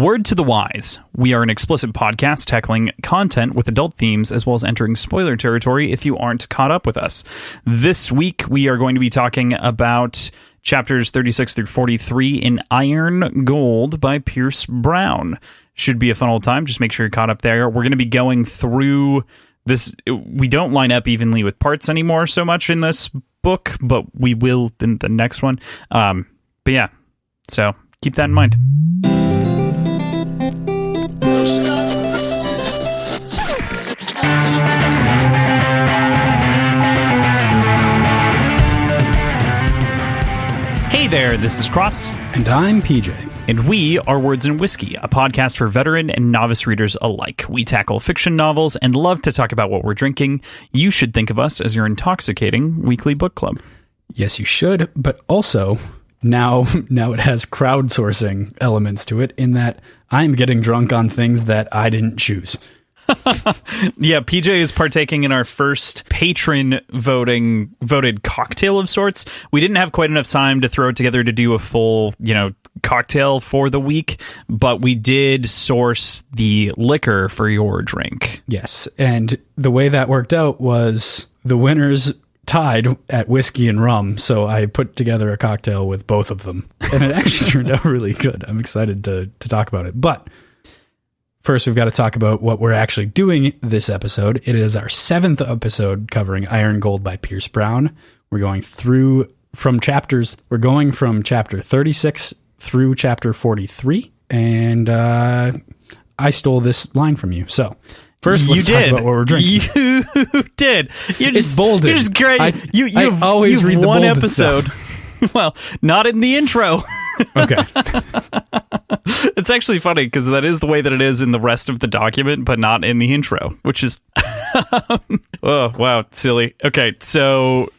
word to the wise. We are an explicit podcast tackling content with adult themes as well as entering spoiler territory if you aren't caught up with us. This week, we are going to be talking about chapters 36 through 43 in Iron Gold by Pierce Brown. Should be a fun old time. Just make sure you're caught up there. We're going to be going through this. We don't line up evenly with parts anymore so much in this book, but we will in the next one. But yeah, so keep that in mind. Hey there, this is Cross. And I'm PJ. And we are Words and Whiskey, a podcast for veteran and novice readers alike. We tackle fiction novels and love to talk about what we're drinking. You should think of us as your intoxicating weekly book club. Yes, you should, but also now it has crowdsourcing elements to it in that I'm getting drunk on things that I didn't choose. Yeah, PJ is partaking in our first patron voted cocktail of sorts. We didn't have quite enough time to throw it together to do a full, cocktail for the week, but we did source the liquor for your drink. Yes, and the way that worked out was the winners tied at whiskey and rum, so I put together a cocktail with both of them, and it actually turned out really good. I'm excited to talk about it, but first, we've got to talk about what we're actually doing this episode. It is our 7th episode covering Iron Gold by Pierce Brown. We're going from chapter 36 through chapter 43, and I stole this line from you. So first, let's talk about what we're drinking. You did. It's bolded. You're just great. I always read the one bolded episode. Stuff. Well, not in the intro. Okay. It's actually funny because that is the way that it is in the rest of the document, but not in the intro, which is oh wow, silly. Okay, so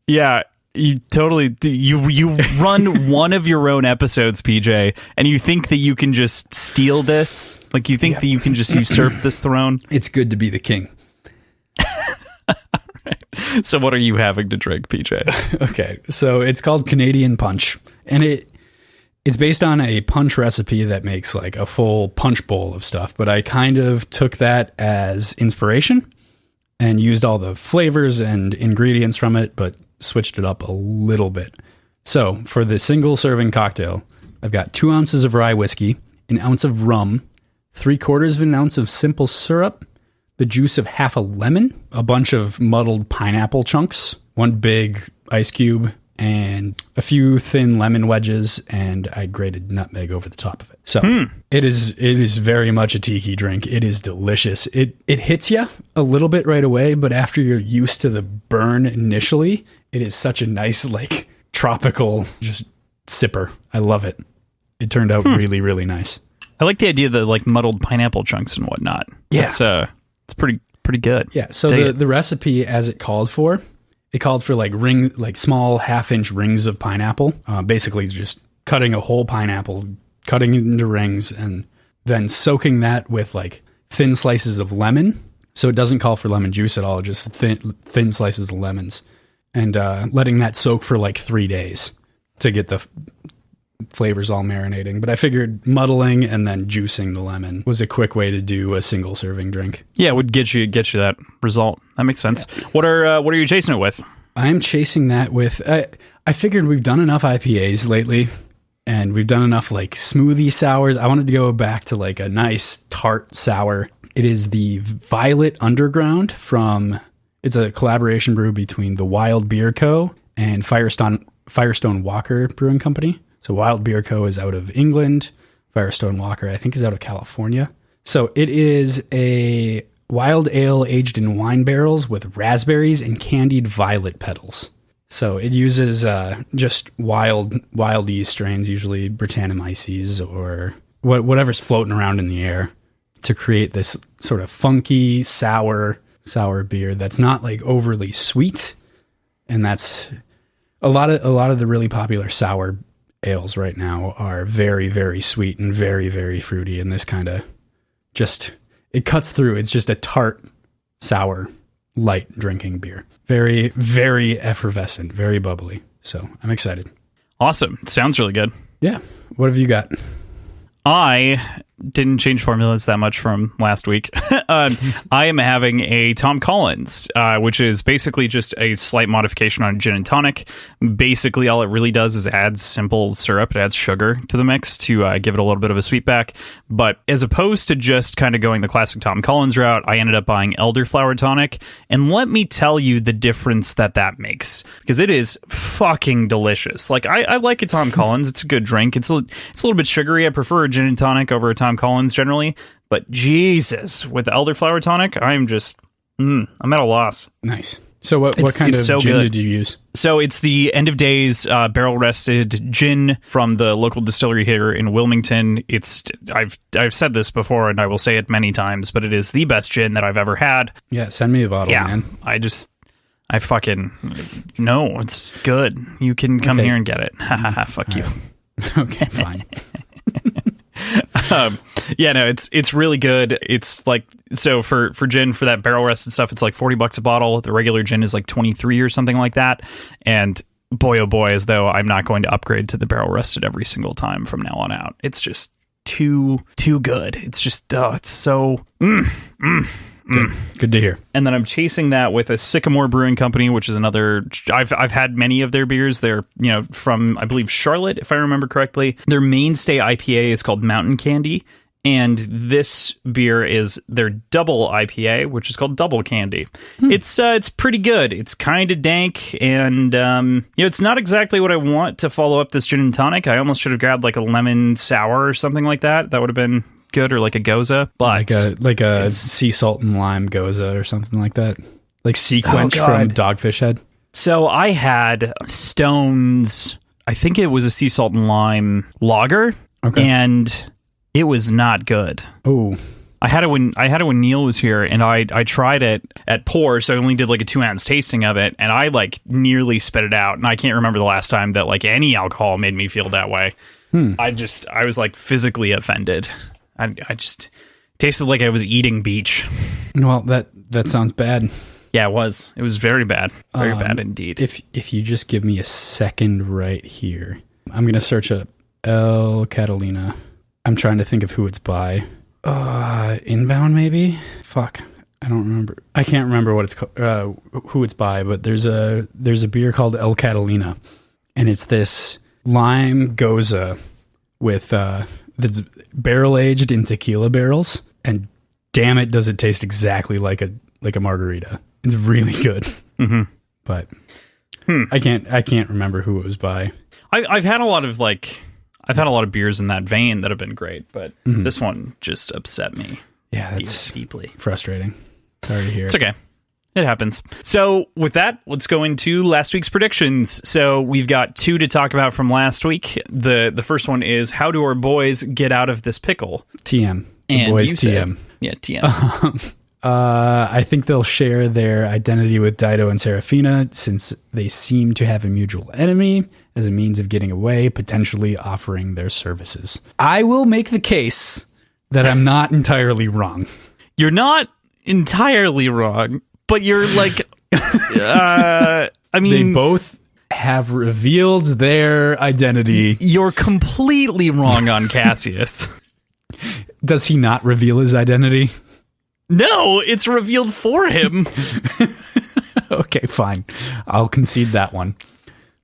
yeah, you totally you run one of your own episodes, PJ, and you think that you can just steal this, like you think that you can just usurp this throne. It's good to be the king. Right. So what are you having to drink, PJ? Okay, so it's called Canadian Punch, and it's based on a punch recipe that makes like a full punch bowl of stuff, but I kind of took that as inspiration and used all the flavors and ingredients from it, but switched it up a little bit. So for the single serving cocktail, I've got 2 ounces of rye whiskey, 1 ounce of rum, 3/4 of an ounce of simple syrup, the juice of half a lemon, a bunch of muddled pineapple chunks, 1 big ice cube, and a few thin lemon wedges, and I grated nutmeg over the top of it. So it is very much a tiki drink. It is delicious. It hits you a little bit right away, but after you're used to the burn initially, it is such a nice, like, tropical just sipper. I love it. It turned out really, really nice. I like the idea of the like muddled pineapple chunks and whatnot. Yeah. It's pretty good. Yeah, so the recipe as it called for like small 1/2-inch rings of pineapple, basically just cutting a whole pineapple, cutting it into rings, and then soaking that with like thin slices of lemon. So it doesn't call for lemon juice at all, just thin slices of lemons, and letting that soak for like 3 days to get the flavors all marinating. But I figured muddling and then juicing the lemon was a quick way to do a single serving drink. Yeah, it would get you that result. That makes sense. Yeah. What are you chasing it with? I'm chasing that with I figured we've done enough IPAs lately, and we've done enough like smoothie sours. I wanted to go back to like a nice tart sour. It is the Violet Underground it's a collaboration brew between the Wild Beer Co. and Firestone Walker Brewing Company. So Wild Beer Co. is out of England. Firestone Walker, I think, is out of California. So it is a wild ale aged in wine barrels with raspberries and candied violet petals. So it uses just wild yeast strains, usually Brettanomyces or whatever's floating around in the air, to create this sort of funky, sour beer that's not like overly sweet. And that's a lot of the really popular sour ales right now are very, very sweet and very, very fruity, and this kind of just, it cuts through. It's just a tart, sour, light drinking beer. Very, very effervescent, very bubbly. So I'm excited. Awesome. Sounds really good. Yeah. What have you got? I didn't change formulas that much from last week. I am having a Tom Collins, which is basically just a slight modification on gin and tonic. Basically, all it really does is add simple syrup. It adds sugar to the mix to give it a little bit of a sweet back. But as opposed to just kind of going the classic Tom Collins route, I ended up buying elderflower tonic. And let me tell you the difference that makes, because it is fucking delicious. Like, I like a Tom Collins. It's a good drink. It's a little bit sugary. I prefer a gin and tonic over a Tom Collins generally. But Jesus, with the elderflower tonic, I'm just, I'm at a loss. Nice. So what kind of gin did you use? So it's the End of Days barrel rested gin from the local distillery here in Wilmington. I've said this before and I will say it many times, but it is the best gin that I've ever had. Yeah, send me a bottle, man. I fucking no, it's good. You can come here and get it. Fuck you. Okay, fine. Yeah, no, it's really good. It's like, so for gin, for that barrel rested stuff, it's like $40 a bottle. The regular gin is like 23 or something like that. And boy, oh boy, as though I'm not going to upgrade to the barrel rested every single time from now on out. It's just too good. It's just, it's so, Good to hear. And then I'm chasing that with a Sycamore Brewing Company, which is another. I've had many of their beers. They're from, I believe, Charlotte, if I remember correctly. Their mainstay IPA is called Mountain Candy, and this beer is their double IPA, which is called Double Candy. It's pretty good. It's kind of dank, and it's not exactly what I want to follow up this gin and tonic. I almost should have grabbed like a lemon sour or something like that. That would have been good, or like a goza, but like a sea salt and lime goza or something like that, like Sea Quench from Dogfish Head. So I had Stone's, I think it was a sea salt and lime lager, and it was not good. Oh, I had it when Neil was here, and I tried it at Pour, so I only did like a 2-ounce tasting of it, and I like nearly spit it out, and I can't remember the last time that like any alcohol made me feel that way. I was like physically offended. I just tasted like I was eating beach. Well, that sounds bad. Yeah, it was. It was very bad. Very bad indeed. If you just give me a second right here, I'm going to search up El Catalina. I'm trying to think of who it's by. Inbound, maybe? Fuck. I don't remember. I can't remember what it's who it's by, but there's a beer called El Catalina, and it's this lime goza with that's barrel aged in tequila barrels, and damn it, does it taste exactly like a margarita. It's really good. Mm-hmm. But I can't remember who it was by. I've had a lot of beers in that vein that have been great, but this one just upset me. Yeah, that's deeply frustrating. Sorry to hear. It's okay. It happens. So with that, let's go into last week's predictions. So we've got 2 to talk about from last week. The first one is, how do our boys get out of this pickle? TM. And boys you TM. Said, yeah, TM. I think they'll share their identity with Dido and Serafina, since they seem to have a mutual enemy, as a means of getting away, potentially offering their services. I will make the case that I'm not entirely wrong. You're not entirely wrong. But you're like, I mean, they both have revealed their identity. You're completely wrong on Cassius. Does he not reveal his identity? No, it's revealed for him. Okay, fine. I'll concede that one.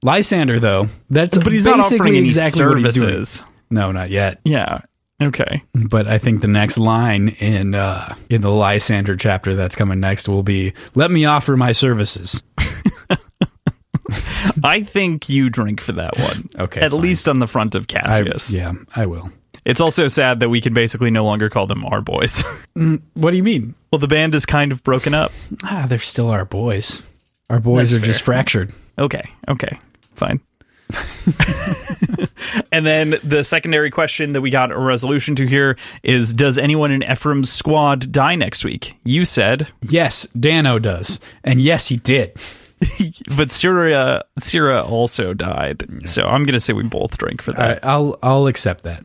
Lysander, though, but he's not offering any services. What he's doing. No, not yet. Yeah. Okay. But I think the next line in the Lysander chapter that's coming next will be, "Let me offer my services." I think you drink for that one. Okay. At least on the front of Cassius. I will. It's also sad that we can basically no longer call them our boys. What do you mean? Well, the band is kind of broken up. They're still our boys. Our boys are just fractured. Okay. Fine. And then the secondary question that we got a resolution to here is, does anyone in Ephraim's squad die next week? You said yes, Dano does, and yes, he did. But Syrah also died, so I'm gonna say we both drank for that. I'll accept that.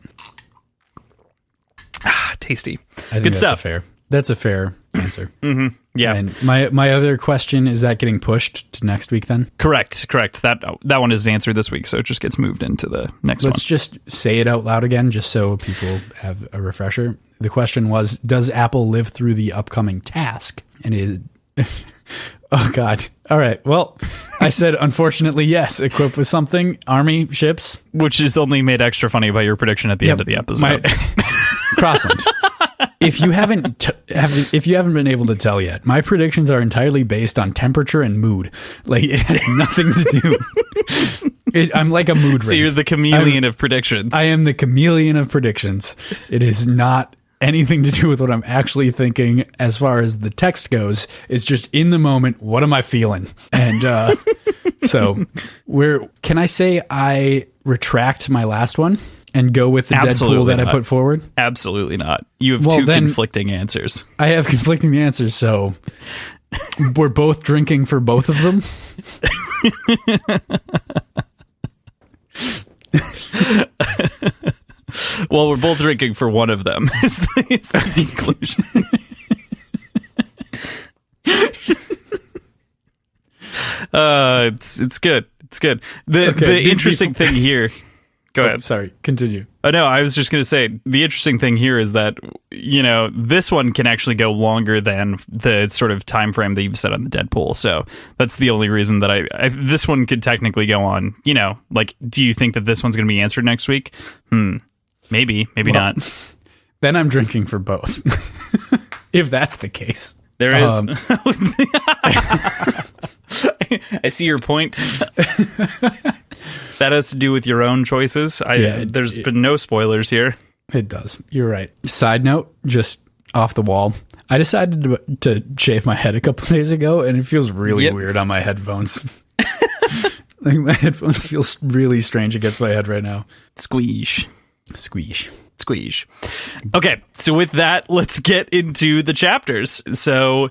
Tasty. I think Good stuff. That's a fair answer. Mm-hmm. Yeah. And my other question, is that getting pushed to next week then? Correct. That one isn't answered this week, so it just gets moved into the next one. Let's just say it out loud again, just so people have a refresher. The question was, does Apple live through the upcoming task? And it... Oh, God. All right. Well, I said, unfortunately, yes. Equipped with something, army ships. Which is only made extra funny by your prediction at the end of the episode. Crossland. If you haven't been able to tell yet, my predictions are entirely based on temperature and mood. Like, it has nothing to do. I'm like a mood ring. So you're the chameleon of predictions. I am the chameleon of predictions. It is not anything to do with what I'm actually thinking as far as the text goes. It's just in the moment, what am I feeling? And so can I say I retract my last one and go with the Deadpool that I put forward? Absolutely not. You have two conflicting answers. I have conflicting answers, so we're both drinking for both of them. Well, we're both drinking for one of them. It's the conclusion. It's good. It's good. The interesting thing here. Go ahead. Sorry, continue. Oh, no, I was just going to say, the interesting thing here is that, this one can actually go longer than the sort of time frame that you've set on the Deadpool. So that's the only reason that I this one could technically go on, do you think that this one's going to be answered next week? Maybe not. Then I'm drinking for both. If that's the case. There is. I see your point. That has to do with your own choices. There's been no spoilers here. It does. You're right. Side note, just off the wall. I decided to shave my head a couple days ago, and it feels really weird on my headphones. Like, my headphones feel really strange against my head right now. Squeeze. Okay, so with that, let's get into the chapters. So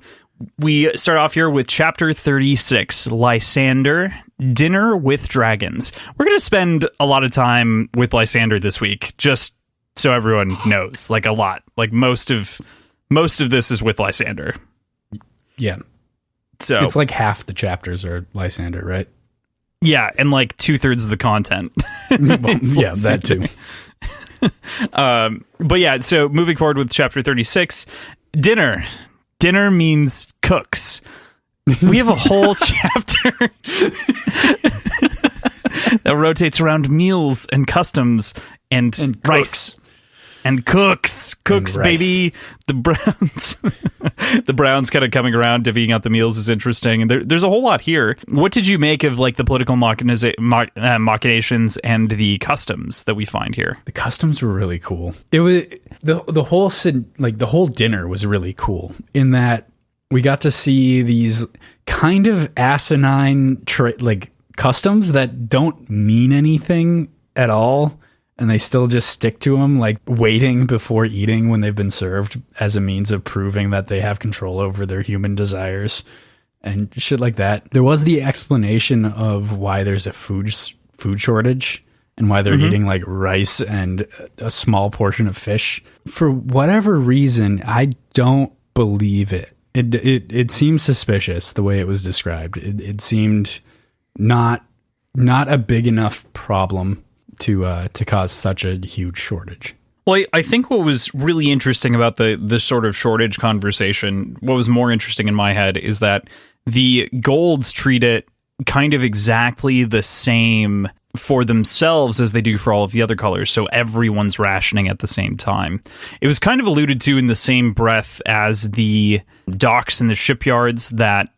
we start off here with chapter 36, Lysander, Dinner with Dragons. We're going to spend a lot of time with Lysander this week, just so everyone knows, like a lot. Like most of this is with Lysander. Yeah. So it's like half the chapters are Lysander, right? Yeah, and like 2/3 of the content. Yeah, that too. But yeah, so moving forward with chapter 36, Dinner. Dinner means cooks. We have a whole chapter that rotates around meals and customs and rice. And cooks, baby. The Browns kind of coming around, divvying out the meals is interesting. And there's a whole lot here. What did you make of like the political machinations and the customs that we find here? The customs were really cool. It was the whole dinner was really cool in that we got to see these kind of asinine customs that don't mean anything at all. And they still just stick to them, like waiting before eating when they've been served as a means of proving that they have control over their human desires and shit like that. There was the explanation of why there's a food shortage and why they're eating like rice and a small portion of fish. For whatever reason, I don't believe it. It seemed suspicious the way it was described. It seemed not a big enough problem to cause such a huge shortage. Well, I think what was really interesting about the sort of shortage conversation, what was more interesting in my head is that the golds treat it kind of exactly the same for themselves as they do for all of the other colors. So everyone's rationing at the same time. It was kind of alluded to in the same breath as the docks and the shipyards that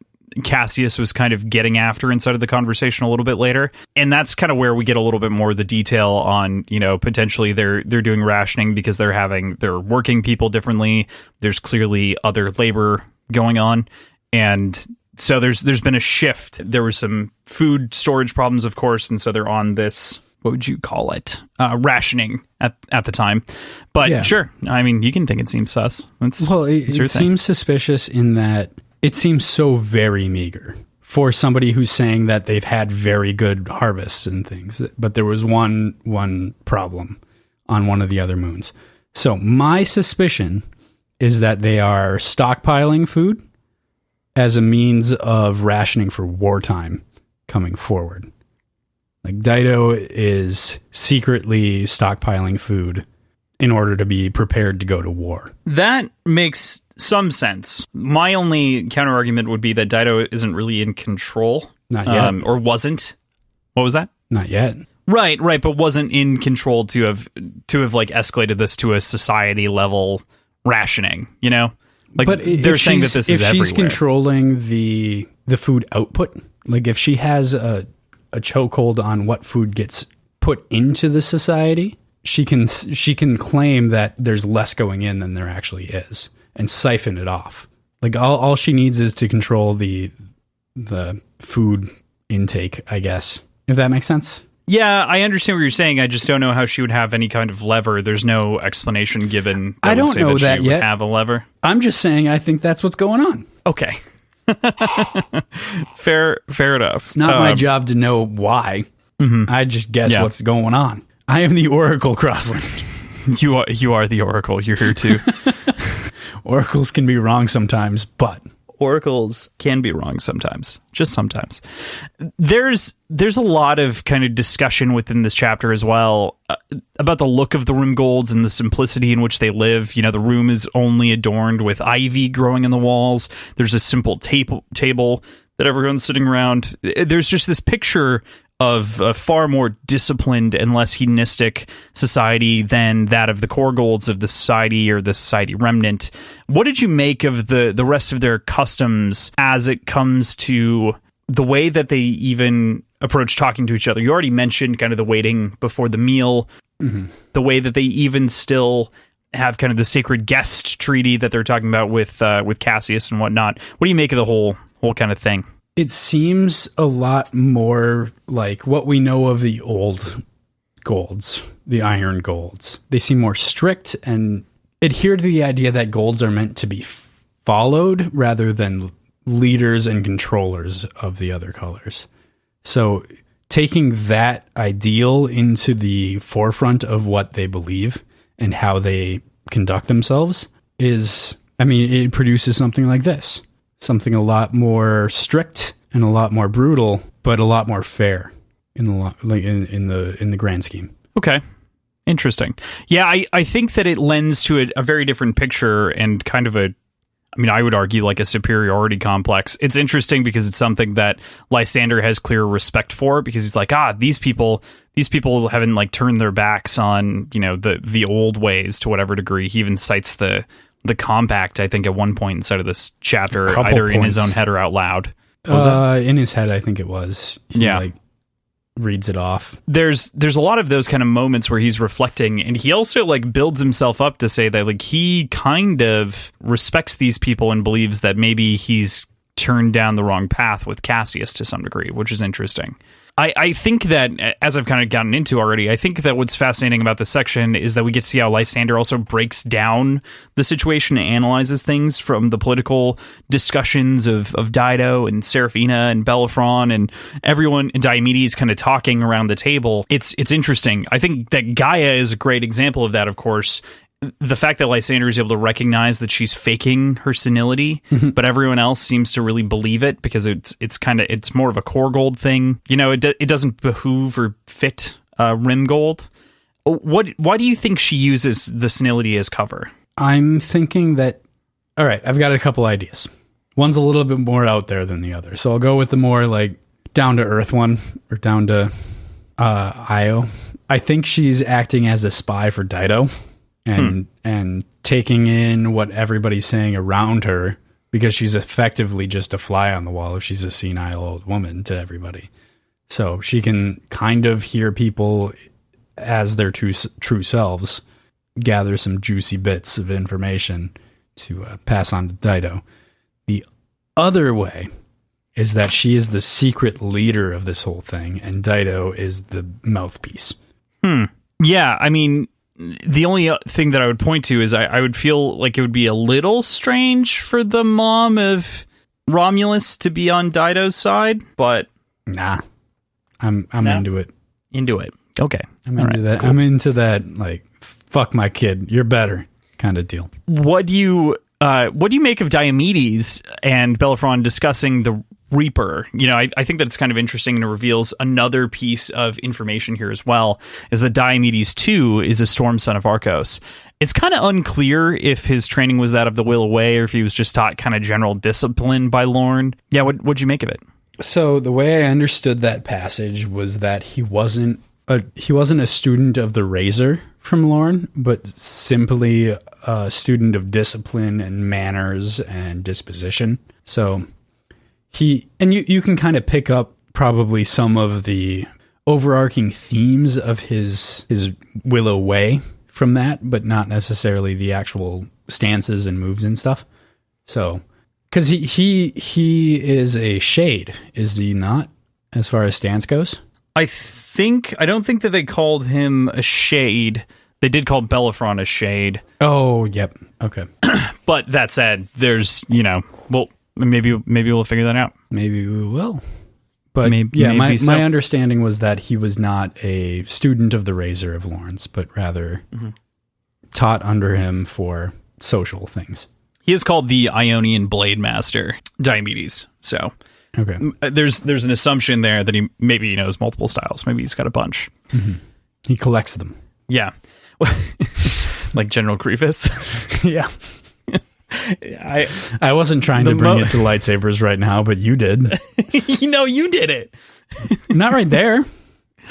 Cassius was kind of getting after inside of the conversation a little bit later. And that's kind of where we get a little bit more of the detail on, potentially they're doing rationing because they're working people differently. There's clearly other labor going on. And so there's been a shift. There were some food storage problems, of course. And so they're on this, what would you call it? Rationing at the time. But yeah. Sure. I mean, you can think it seems sus. It seems suspicious in that it seems so very meager for somebody who's saying that they've had very good harvests and things. But there was one problem on one of the other moons. So my suspicion is that they are stockpiling food as a means of rationing for wartime coming forward. Like, Dido is secretly stockpiling food in order to be prepared to go to war. That makes some sense. My only counter argument would be that Dido isn't really in control. Not yet. Or wasn't. What was that? Not yet. Right, but wasn't in control to have like escalated this to a society level rationing, you know? Like, but they're saying that this is everywhere. If she's controlling the food output, like if she has a chokehold on what food gets put into the society, she can claim that there's less going in than there actually is and siphon it off. Like, all she needs is to control the food intake, I guess, if that makes sense. Yeah, I understand what you're saying. I just don't know how she would have any kind of lever. There's no explanation given. I don't know that yet. Would have a lever. I'm just saying I think that's what's going on. Okay. Fair enough. It's not my job to know why. Mm-hmm. I just guess what's going on. I am the Oracle, Crossland. You are the Oracle. You're here too. Oracles can be wrong sometimes, but oracles can be wrong sometimes, just sometimes. There's a lot of kind of discussion within this chapter as well about the look of the room golds and the simplicity in which they live. You know, the room is only adorned with ivy growing in the walls. There's a simple table that everyone's sitting around. There's just this picture of a far more disciplined and less hedonistic society than that of the core golds of the society or the society remnant. What did you make of the rest of their customs as it comes to the way that they even approach talking to each other? You already mentioned kind of the waiting before the meal, the way that they even still have kind of the sacred guest treaty that they're talking about with Cassius and whatnot. What do you make of the whole kind of thing? It seems a lot more like what we know of the old golds, the iron golds. They seem more strict and adhere to the idea that golds are meant to be followed rather than leaders and controllers of the other colors. So taking that ideal into the forefront of what they believe and how they conduct themselves it produces something like this. Something a lot more strict and a lot more brutal, but a lot more fair in the grand scheme. Okay, interesting. Yeah, I think that it lends to a very different picture and kind of I would argue like a superiority complex. It's interesting because it's something that Lysander has clear respect for, because he's like, these people haven't like turned their backs on, you know, the old ways to whatever degree. He even cites the compact, I think, at one point inside of this chapter, either in his own head or out loud. In his head, I think it was. He reads it off. There's a lot of those kind of moments where he's reflecting, and he also like builds himself up to say that like he kind of respects these people and believes that maybe he's turned down the wrong path with Cassius to some degree, which is interesting. I think that, as I've kind of gotten into already, I think that what's fascinating about this section is that we get to see how Lysander also breaks down the situation and analyzes things from the political discussions of Dido and Seraphina and Bellerophon and everyone, and Diomedes kind of talking around the table. It's interesting. I think that Gaia is a great example of that, of course. The fact that Lysander is able to recognize that she's faking her senility, but everyone else seems to really believe it because it's more of a core gold thing. You know, it doesn't behoove or fit rim gold. Why do you think she uses the senility as cover? I'm thinking that, all right, I've got a couple ideas. One's a little bit more out there than the other. So I'll go with the more like down to earth one, or down to Io. I think she's acting as a spy for Dido. And taking in what everybody's saying around her, because she's effectively just a fly on the wall if she's a senile old woman to everybody. So she can kind of hear people as their true selves, gather some juicy bits of information to pass on to Dido. The other way is that she is the secret leader of this whole thing, and Dido is the mouthpiece. Yeah, I mean, the only thing that I would point to is I would feel like it would be a little strange for the mom of Romulus to be on Dido's side, but nah, I'm into it. Into it. Okay. I'm into that. Cool. I'm into that, like, fuck my kid, you're better kind of deal. What do you What do you make of Diomedes and Bellerophon discussing the Reaper? I think that it's kind of interesting, and it reveals another piece of information here as well, is that Diomedes too is a storm son of Arcos. It's kind of unclear if his training was that of the will away, or if he was just taught kind of general discipline by Lorne. Yeah, what'd you make of it? So the way I understood that passage was that he wasn't a student of the Razor from Lorne, but simply a student of discipline and manners and disposition. So you can kind of pick up probably some of the overarching themes of his Willow Way from that, but not necessarily the actual stances and moves and stuff. So, because he is a shade, is he not, as far as stance goes? I don't think that they called him a shade. They did call Bellerophon a shade. Oh, yep. Okay. But that said, there's, maybe we'll figure that out. Maybe we will. But my understanding was that he was not a student of the Razor of Lawrence, but rather taught under him for social things. He is called the Ionian Blade Master, Diomedes. So okay, there's an assumption there that he maybe knows multiple styles. Maybe he's got a bunch. Mm-hmm. He collects them. Yeah, like General Grievous. Yeah. I wasn't trying to bring it to lightsabers right now, but you did. You did it. Not right there.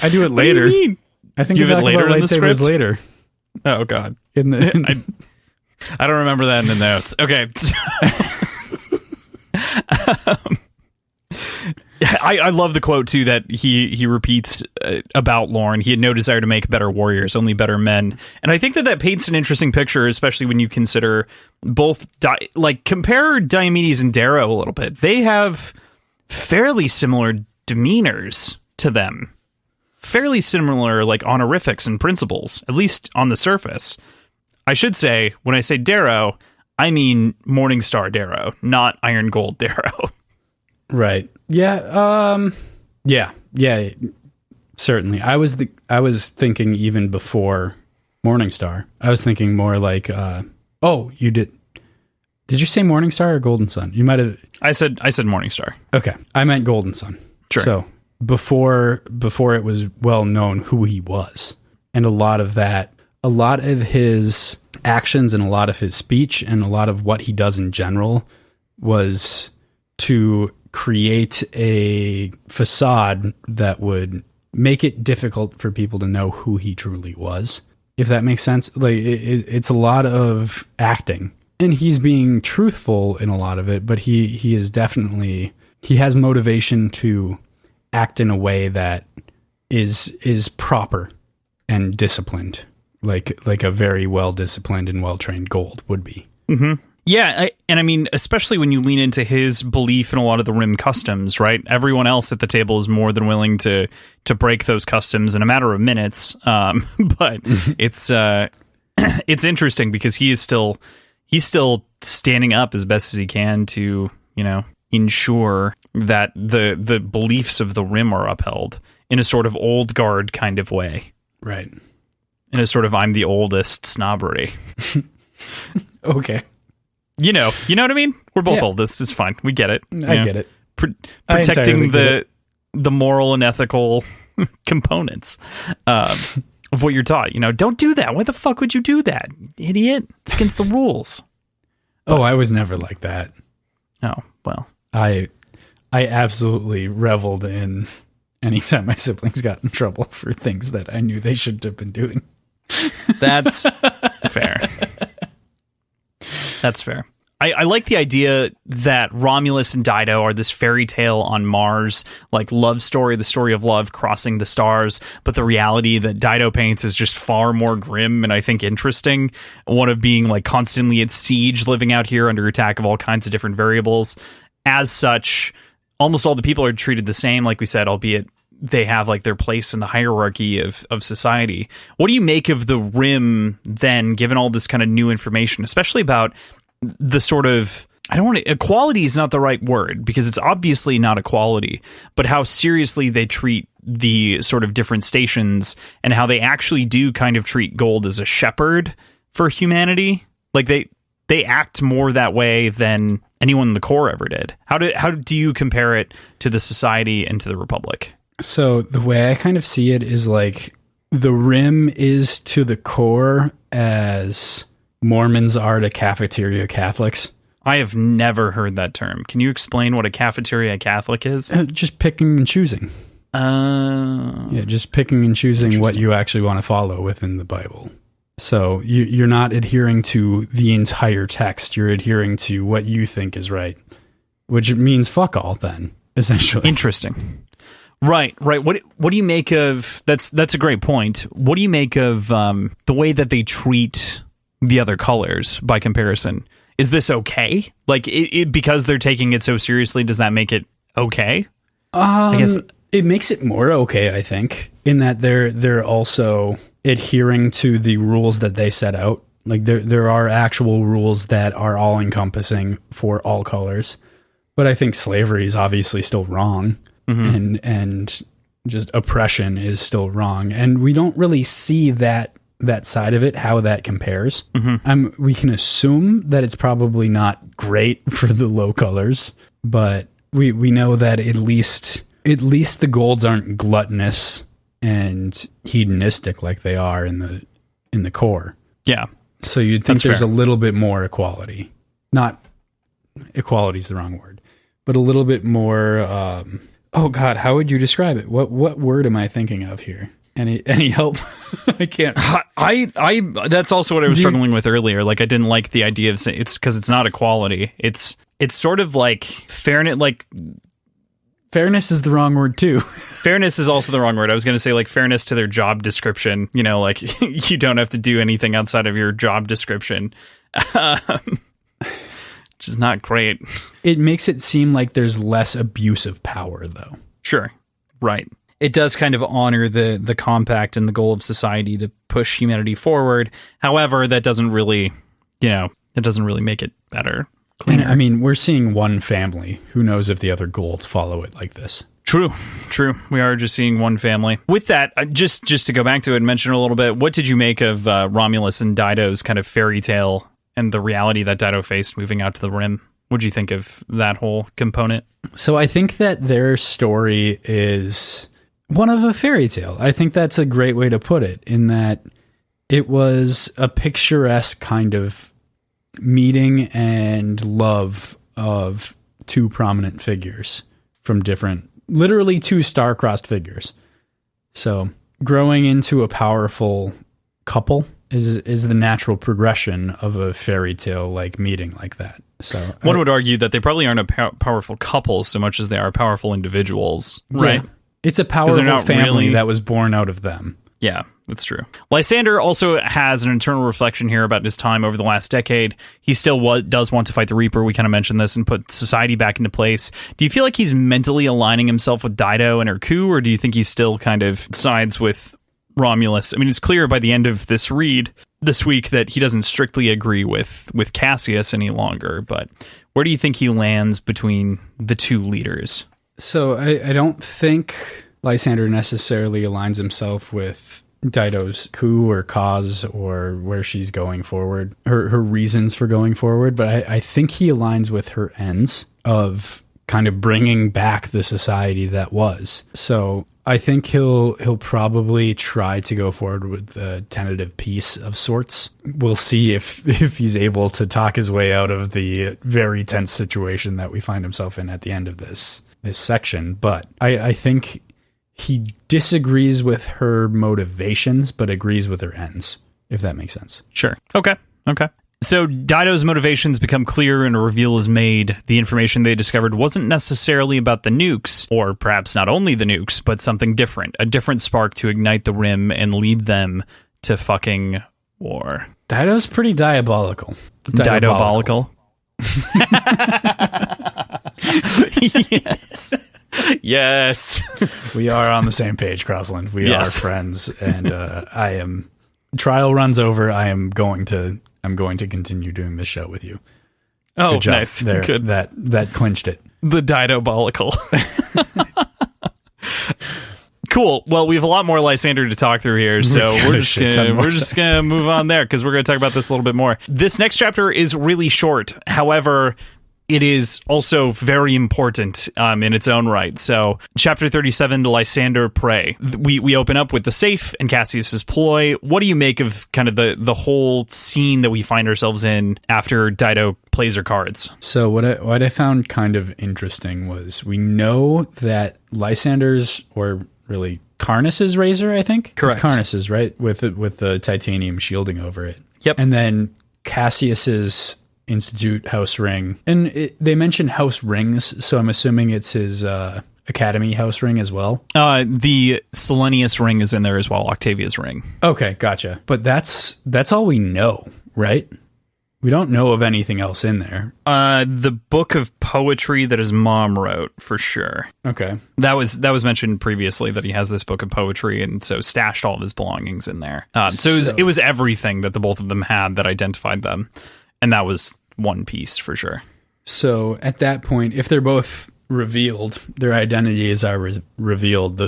I do it later. What do you mean? I think you it's have it later in the script later. Oh God. I don't remember that in the notes. Okay. I love the quote too that he repeats about Lorne. He had no desire to make better warriors, only better men. And I think that paints an interesting picture, especially when you consider both. Compare Diomedes and Darrow a little bit. They have fairly similar demeanors to them, fairly similar honorifics and principles, at least on the surface. I should say, when I say Darrow, I mean Morningstar Darrow, not Iron Gold Darrow. Right. Yeah. Yeah. Certainly. I was thinking even before Morningstar. I was thinking more like, you did. Did you say Morningstar or Golden Sun? You might have. I said Morningstar. Okay. I meant Golden Sun. Sure. So before it was well known who he was, and a lot of his actions and a lot of his speech and a lot of what he does in general was to create a facade that would make it difficult for people to know who he truly was, if that makes sense. It's a lot of acting, and he's being truthful in a lot of it, but he has motivation to act in a way that is proper and disciplined, like a very well disciplined and well trained Gold would be. Mm-hmm. Yeah, I mean, especially when you lean into his belief in a lot of the Rim customs, right? Everyone else at the table is more than willing to break those customs in a matter of minutes. But it's interesting because he's still standing up as best as he can to, ensure that the beliefs of the Rim are upheld in a sort of old guard kind of way. Right. In a sort of I'm the oldest snobbery. Okay. You know what I mean? We're both old. This is fine. We get it. I get it. Protecting the moral and ethical components of what you're taught. Don't do that. Why the fuck would you do that, idiot? It's against the rules. But, I was never like that. Oh, well. I absolutely reveled in anytime my siblings got in trouble for things that I knew they shouldn't have been doing. That's fair. That's fair. I like the idea that Romulus and Dido are this fairy tale on Mars, like love story, the story of love crossing the stars. But the reality that Dido paints is just far more grim and I think interesting. One of being constantly at siege, living out here under attack of all kinds of different variables. As such, almost all the people are treated the same, like we said, albeit they have their place in the hierarchy of society. What do you make of the Rim then, given all this kind of new information, especially about the sort of, equality is not the right word because it's obviously not equality, but how seriously they treat the sort of different stations and how they actually do kind of treat Gold as a shepherd for humanity. they act more that way than anyone in the core ever did. How do you compare it to the Society and to the Republic? So the way I kind of see it is like the Rim is to the core as Mormons are to cafeteria Catholics. I have never heard that term. Can you explain what a cafeteria Catholic is? Just picking and choosing. Yeah, just picking and choosing what you actually want to follow within the Bible. So you're not adhering to the entire text. You're adhering to what you think is right, which means fuck all then, essentially. Interesting. Right. What do you make of... That's a great point. What do you make of the way that they treat the other colors by comparison? Is this okay? Like, because they're taking it so seriously, does that make it okay? I guess it makes it more okay, I think, in that they're also adhering to the rules that they set out. Like, there are actual rules that are all-encompassing for all colors. But I think slavery is obviously still wrong. Mm-hmm. And just oppression is still wrong. And we don't really see that side of it, how that compares. Mm-hmm. We can assume that it's probably not great for the low colors, but we know that at least the golds aren't gluttonous and hedonistic like they are in the core. Yeah. So you'd think there's a little bit more equality. Not equality is the wrong word, but a little bit more. Oh God, how would you describe it? What word am I thinking of here? Any help? I can't. I that's also what I was struggling with earlier. Like, I didn't like the idea of saying it's because it's not equality. It's sort of like fairness. Like, fairness is the wrong word too. Fairness is also the wrong word. I was going to say like fairness to their job description. You know, like you don't have to do anything outside of your job description. Which is not great. It makes it seem like there's less abuse of power, though. Sure. Right. It does kind of honor the compact and the goal of society to push humanity forward. However, that doesn't really, it doesn't really make it better. Cleaner. And, I mean, we're seeing one family. Who knows if the other golds follow it like this? True. We are just seeing one family. With that, just to go back to it and mention a little bit, what did you make of Romulus and Dido's kind of fairy tale and the reality that Dido faced moving out to the Rim? What do you think of that whole component? So I think that their story is one of a fairy tale. I think that's a great way to put it, in that it was a picturesque kind of meeting and love of two prominent figures from literally two star-crossed figures. So growing into a powerful couple is the natural progression of a fairy tale like meeting like that. So one would argue that they probably aren't a powerful couple so much as they are powerful individuals, right? Yeah. It's a powerful family that was born out of them. Yeah, that's true. Lysander also has an internal reflection here about his time over the last decade. He still does want to fight the Reaper. We kind of mentioned this, and put society back into place. Do you feel like he's mentally aligning himself with Dido and her coup, or do you think he still kind of sides with Romulus? I mean, it's clear by the end of this read this week that he doesn't strictly agree with Cassius any longer, but where do you think he lands between the two leaders? So I don't think Lysander necessarily aligns himself with Dido's coup or cause or where she's going forward, her reasons for going forward, but I think he aligns with her ends of kind of bringing back the society that was. So I think he'll probably try to go forward with a tentative peace of sorts. We'll see if he's able to talk his way out of the very tense situation that we find himself in at the end of this section. But I think he disagrees with her motivations, but agrees with her ends, if that makes sense. Sure. Okay. So Dido's motivations become clear and a reveal is made. The information they discovered wasn't necessarily about the nukes, or perhaps not only the nukes, but something different. A different spark to ignite the Rim and lead them to fucking war. Dido's pretty diabolical. Diabolical. Yes. We are on the same page, Crossland. We are friends, and trial runs over. I'm going to continue doing this show with you. Oh, good job. Nice. There, good. That clinched it. The Diabolical. Cool. Well, we have a lot more Lysander to talk through here, so we're just gonna move on there because we're gonna talk about this a little bit more. This next chapter is really short. However, it is also very important in its own right. So, chapter 37, Lysander Pray. We open up with the safe and Cassius's ploy. What do you make of kind of the whole scene that we find ourselves in after Dido plays her cards? So what I found kind of interesting was we know that Lysander's, or really Karnas's razor, I think? Correct. It's Karnas's, right? With the titanium shielding over it. Yep. And then Cassius's Institute house ring. And they mention house rings, so I'm assuming it's his Academy house ring as well. The Selenius ring is in there as well, Octavia's ring. Okay, gotcha. But that's all we know, right? We don't know of anything else in there. The book of poetry that his mom wrote, for sure. Okay. That was mentioned previously, that he has this book of poetry, and so stashed all of his belongings in there. So it was everything that the both of them had that identified them, and that was one piece for sure. So at that point, if they're both revealed, their identities are revealed.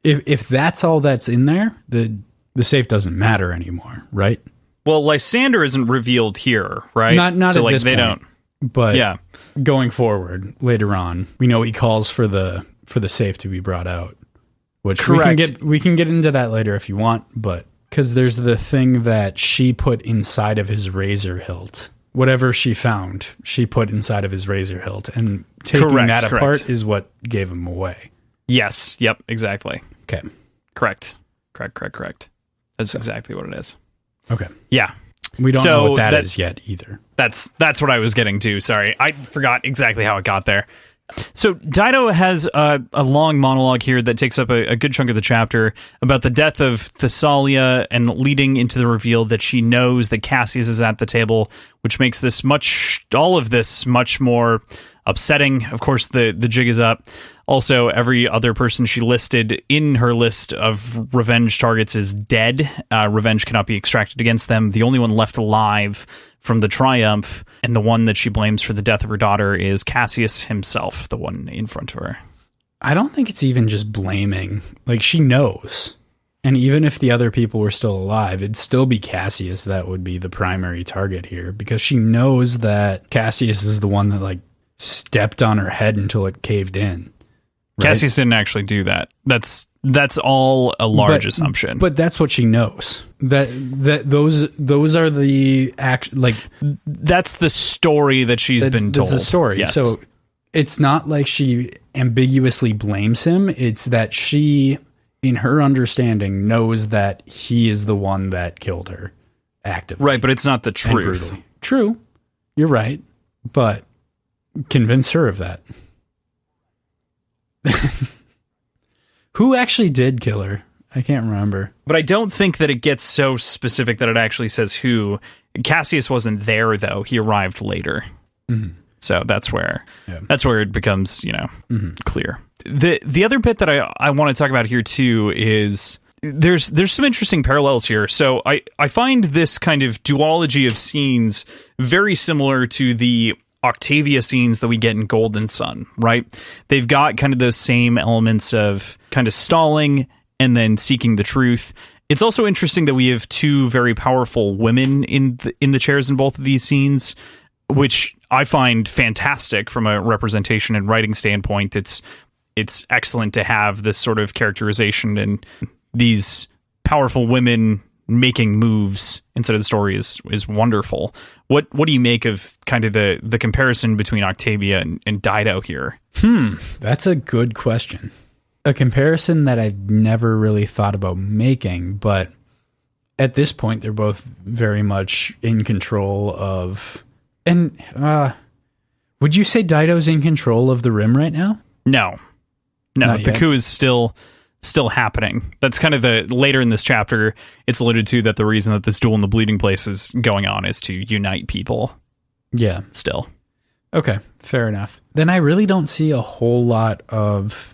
If that's all that's in there, the safe doesn't matter anymore, right? Well, Lysander isn't revealed here, right? Not so, at this they point. Don't. But yeah, going forward later on, we know he calls for the safe to be brought out, which correct. we can get into that later if you want. But because there's the thing that she put inside of his razor hilt, whatever she found, she put inside of his razor hilt, and taking that apart is what gave him away. Yes. Yep. Exactly. Okay. Correct. That's exactly what it is. Okay. Yeah. We don't know what that is yet either. That's what I was getting to. Sorry. I forgot exactly how it got there. So Dido has a long monologue here that takes up a good chunk of the chapter about the death of Thessalia, and leading into the reveal that she knows that Cassius is at the table, which makes all of this much more upsetting. Of course, the jig is up. Also, every other person she listed in her list of revenge targets is dead. Revenge cannot be extracted against them. The only one left alive from the triumph, and the one that she blames for the death of her daughter, is Cassius himself, the one in front of her. I don't think it's even just blaming. Like, she knows. And even if the other people were still alive, it'd still be Cassius that would be the primary target here, because she knows that Cassius is the one that, like, stepped on her head until it caved in. Right? Cassius didn't actually do that. That's all a large assumption. But that's what she knows. That those are the that's the story that she's been told. That's the story. Yes. So it's not like she ambiguously blames him. It's that she, in her understanding, knows that he is the one that killed her actively. Right, but it's not the truth. True. You're right. But convince her of that. Who actually did kill her? I can't remember. But I don't think that it gets so specific that it actually says who. Cassius wasn't there, though. He arrived later. Mm-hmm. So that's where it becomes, clear. The other bit that I want to talk about here, too, is there's some interesting parallels here. So I find this kind of duology of scenes very similar to the Octavia scenes that we get in Golden Sun, right? They've got kind of those same elements of kind of stalling and then seeking the truth. It's also interesting that we have two very powerful women in the chairs in both of these scenes, which I find fantastic from a representation and writing standpoint. It's excellent to have this sort of characterization and these powerful women making moves inside of the story is wonderful. What do you make of kind of the comparison between Octavia and Dido here? That's a good question. A comparison that I've never really thought about making, but at this point they're both very much in control of. And would you say Dido's in control of the rim right now? No, the coup is still happening. That's kind of the later in this chapter. It's alluded to that the reason that this duel in the bleeding place is going on is to unite people. Yeah, still. Okay, fair enough. Then I really don't see a whole lot of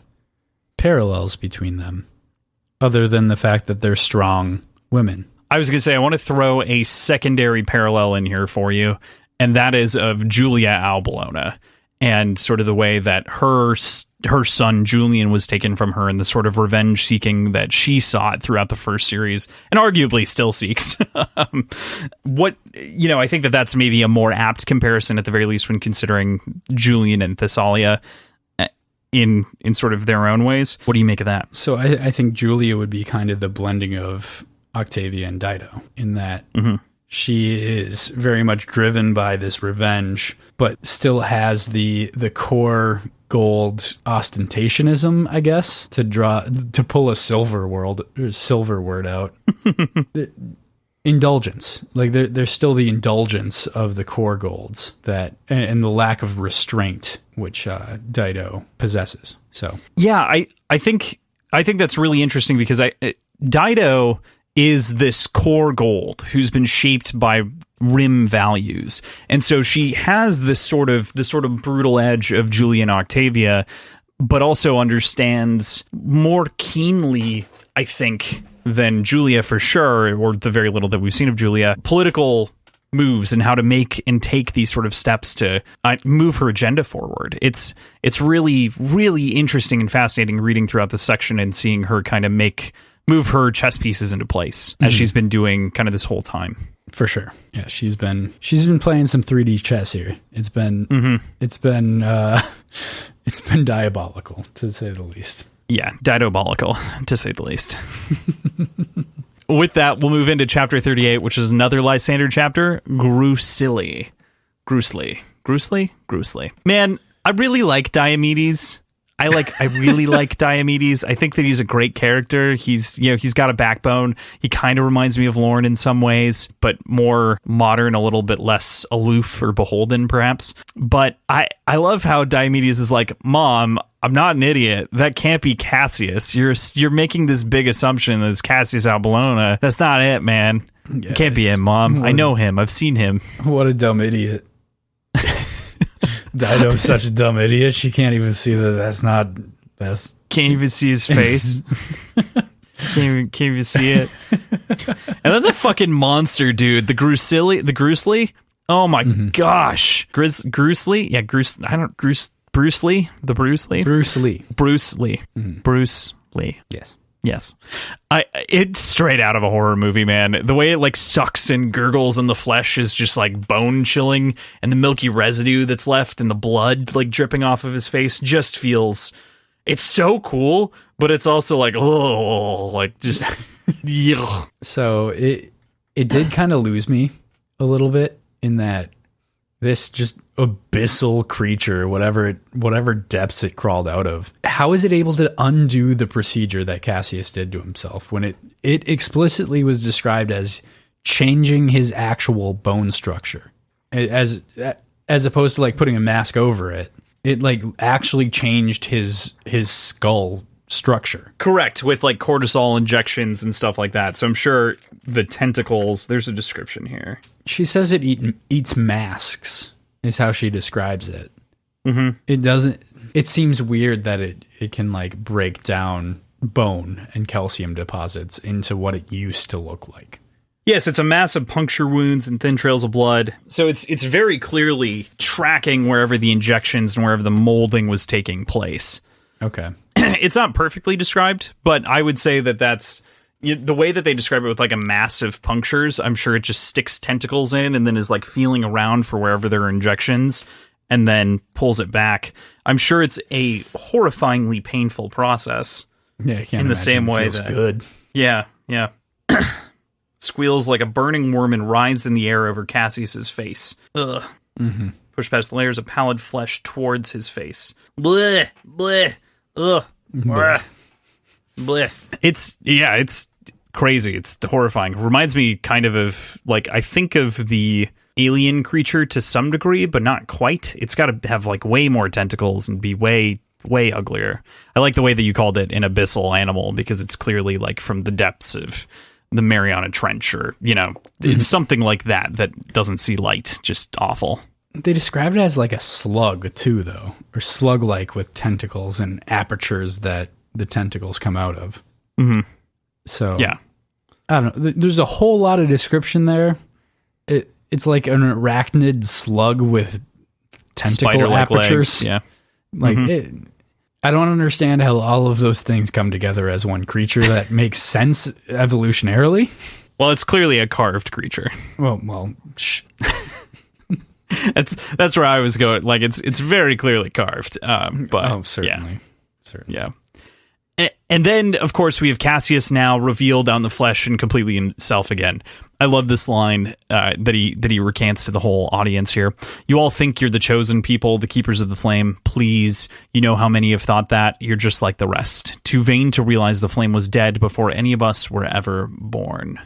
parallels between them, other than the fact that they're strong women. I was going to say, I want to throw a secondary parallel in here for you, and that is of Julia Albolona. and sort of the way that her son Julian was taken from her, and the sort of revenge seeking that she sought throughout the first series, and arguably still seeks. I think that's maybe a more apt comparison, at the very least, when considering Julian and Thessalia in sort of their own ways. What do you make of that? So I think Julia would be kind of the blending of Octavia and Dido, in that she is very much driven by this revenge, but still has the core gold ostentationism, I guess, to pull a silver word out. Indulgence. Like there's still the indulgence of the core golds and the lack of restraint which Dido possesses. So yeah, I think that's really interesting, because Dido is this core gold who's been shaped by rim values, and so she has this sort of brutal edge of Julia and Octavia, but also understands more keenly, I think, than Julia for sure, or the very little that we've seen of Julia, political moves and how to make and take these sort of steps to move her agenda forward. It's really, really interesting and fascinating reading throughout the section and seeing her kind of move her chess pieces into place, as she's been doing kind of this whole time. For sure. Yeah, she's been playing some 3D chess here. It's been diabolical, to say the least. Yeah, diabolical, to say the least. With that, we'll move into chapter 38, which is another Lysander chapter, Grusili. Man, I really like Diomedes. I really like Diomedes. I think that he's a great character. He's got a backbone. He kind of reminds me of Lorne in some ways, but more modern, a little bit less aloof or beholden, perhaps. But I love how Diomedes is like, Mom, I'm not an idiot. That can't be Cassius. You're making this big assumption that it's Cassius out Bologna. That's not it, man. Yeah, it can't be him, Mom. I know him. I've seen him. What a dumb idiot. Dido's such a dumb idiot. She can't even see that's can't even see his face. can't even see it. And then the fucking monster dude, the Grusili. Oh my gosh. Bruce Lee. Yes. It's straight out of a horror movie, man. The way it sucks and gurgles and the flesh is just bone chilling, and the milky residue that's left and the blood dripping off of his face just feels, it's so cool, but it's also just yuck. So it did kind of lose me a little bit, in that this just abyssal creature, whatever depths it crawled out of, how is it able to undo the procedure that Cassius did to himself when it explicitly was described as changing his actual bone structure, as opposed to putting a mask over it? It actually changed his skull structure. Correct, with cortisol injections and stuff like that. So I'm sure the tentacles, there's a description here. She says it eats masks, is how she describes it. It seems weird that it can break down bone and calcium deposits into what it used to look like. Yes, it's a mass of puncture wounds and thin trails of blood. So it's very clearly tracking wherever the injections and wherever the molding was taking place. Okay. It's not perfectly described, but I would say that's the way that they describe it, with a massive punctures. I'm sure it just sticks tentacles in and then is feeling around for wherever there are injections and then pulls it back. I'm sure it's a horrifyingly painful process. Yeah, I can't in the same way that good. Yeah. Squeals like a burning worm and rides in the air over Cassius's face. Ugh. Push past the layers of pallid flesh towards his face. Bleh, bleh, ugh. Bleh. Bleh. It's crazy. It's horrifying. It reminds me kind of I think of the alien creature to some degree, but not quite. It's got to have way more tentacles and be way uglier. I like the way that you called it an abyssal animal, because it's clearly from the depths of the Mariana Trench, or it's something like that doesn't see light. Just awful. They described it as a slug too, though, or slug-like with tentacles and apertures that the tentacles come out of. So yeah, I don't know. There's a whole lot of description there. It's like an arachnid slug with tentacle spider-like apertures. legs. Yeah. Like I don't understand how all of those things come together as one creature that makes sense evolutionarily. Well, it's clearly a carved creature. Well, That's where I was going. Like it's very clearly carved. But certainly. Yeah. And then, of course, we have Cassius now revealed on the flesh and completely himself again. I love this line that he recants to the whole audience here. You all think you're the chosen people, the keepers of the flame. Please, you know how many have thought that? You're just like the rest. Too vain to realize the flame was dead before any of us were ever born.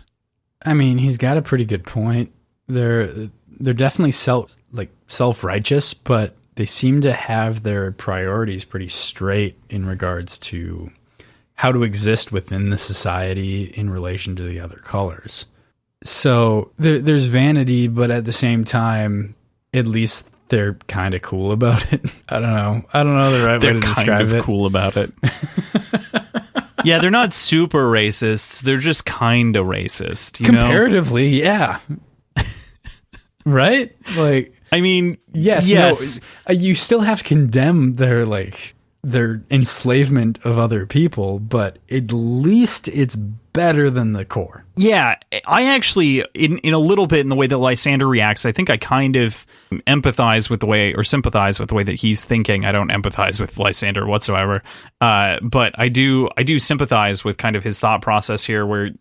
I mean, he's got a pretty good point. They're definitely self-righteous, but they seem to have their priorities pretty straight in regards to how to exist within the society in relation to the other colors. So there's vanity, but at the same time, at least they're kind of cool about it. I don't know the right way to describe it. They're kind of cool about it. Yeah, they're not super racists. They're just kind of racist. You Comparatively, yeah. Right? Like, I mean, yes. No, you still have to condemn their enslavement of other people, but at least it's better than the core. Yeah, I actually, in a little bit in the way that Lysander reacts, I think I kind of empathize with the way, or sympathize with the way that he's thinking. I don't empathize with Lysander whatsoever, but I do sympathize with kind of his thought process here, where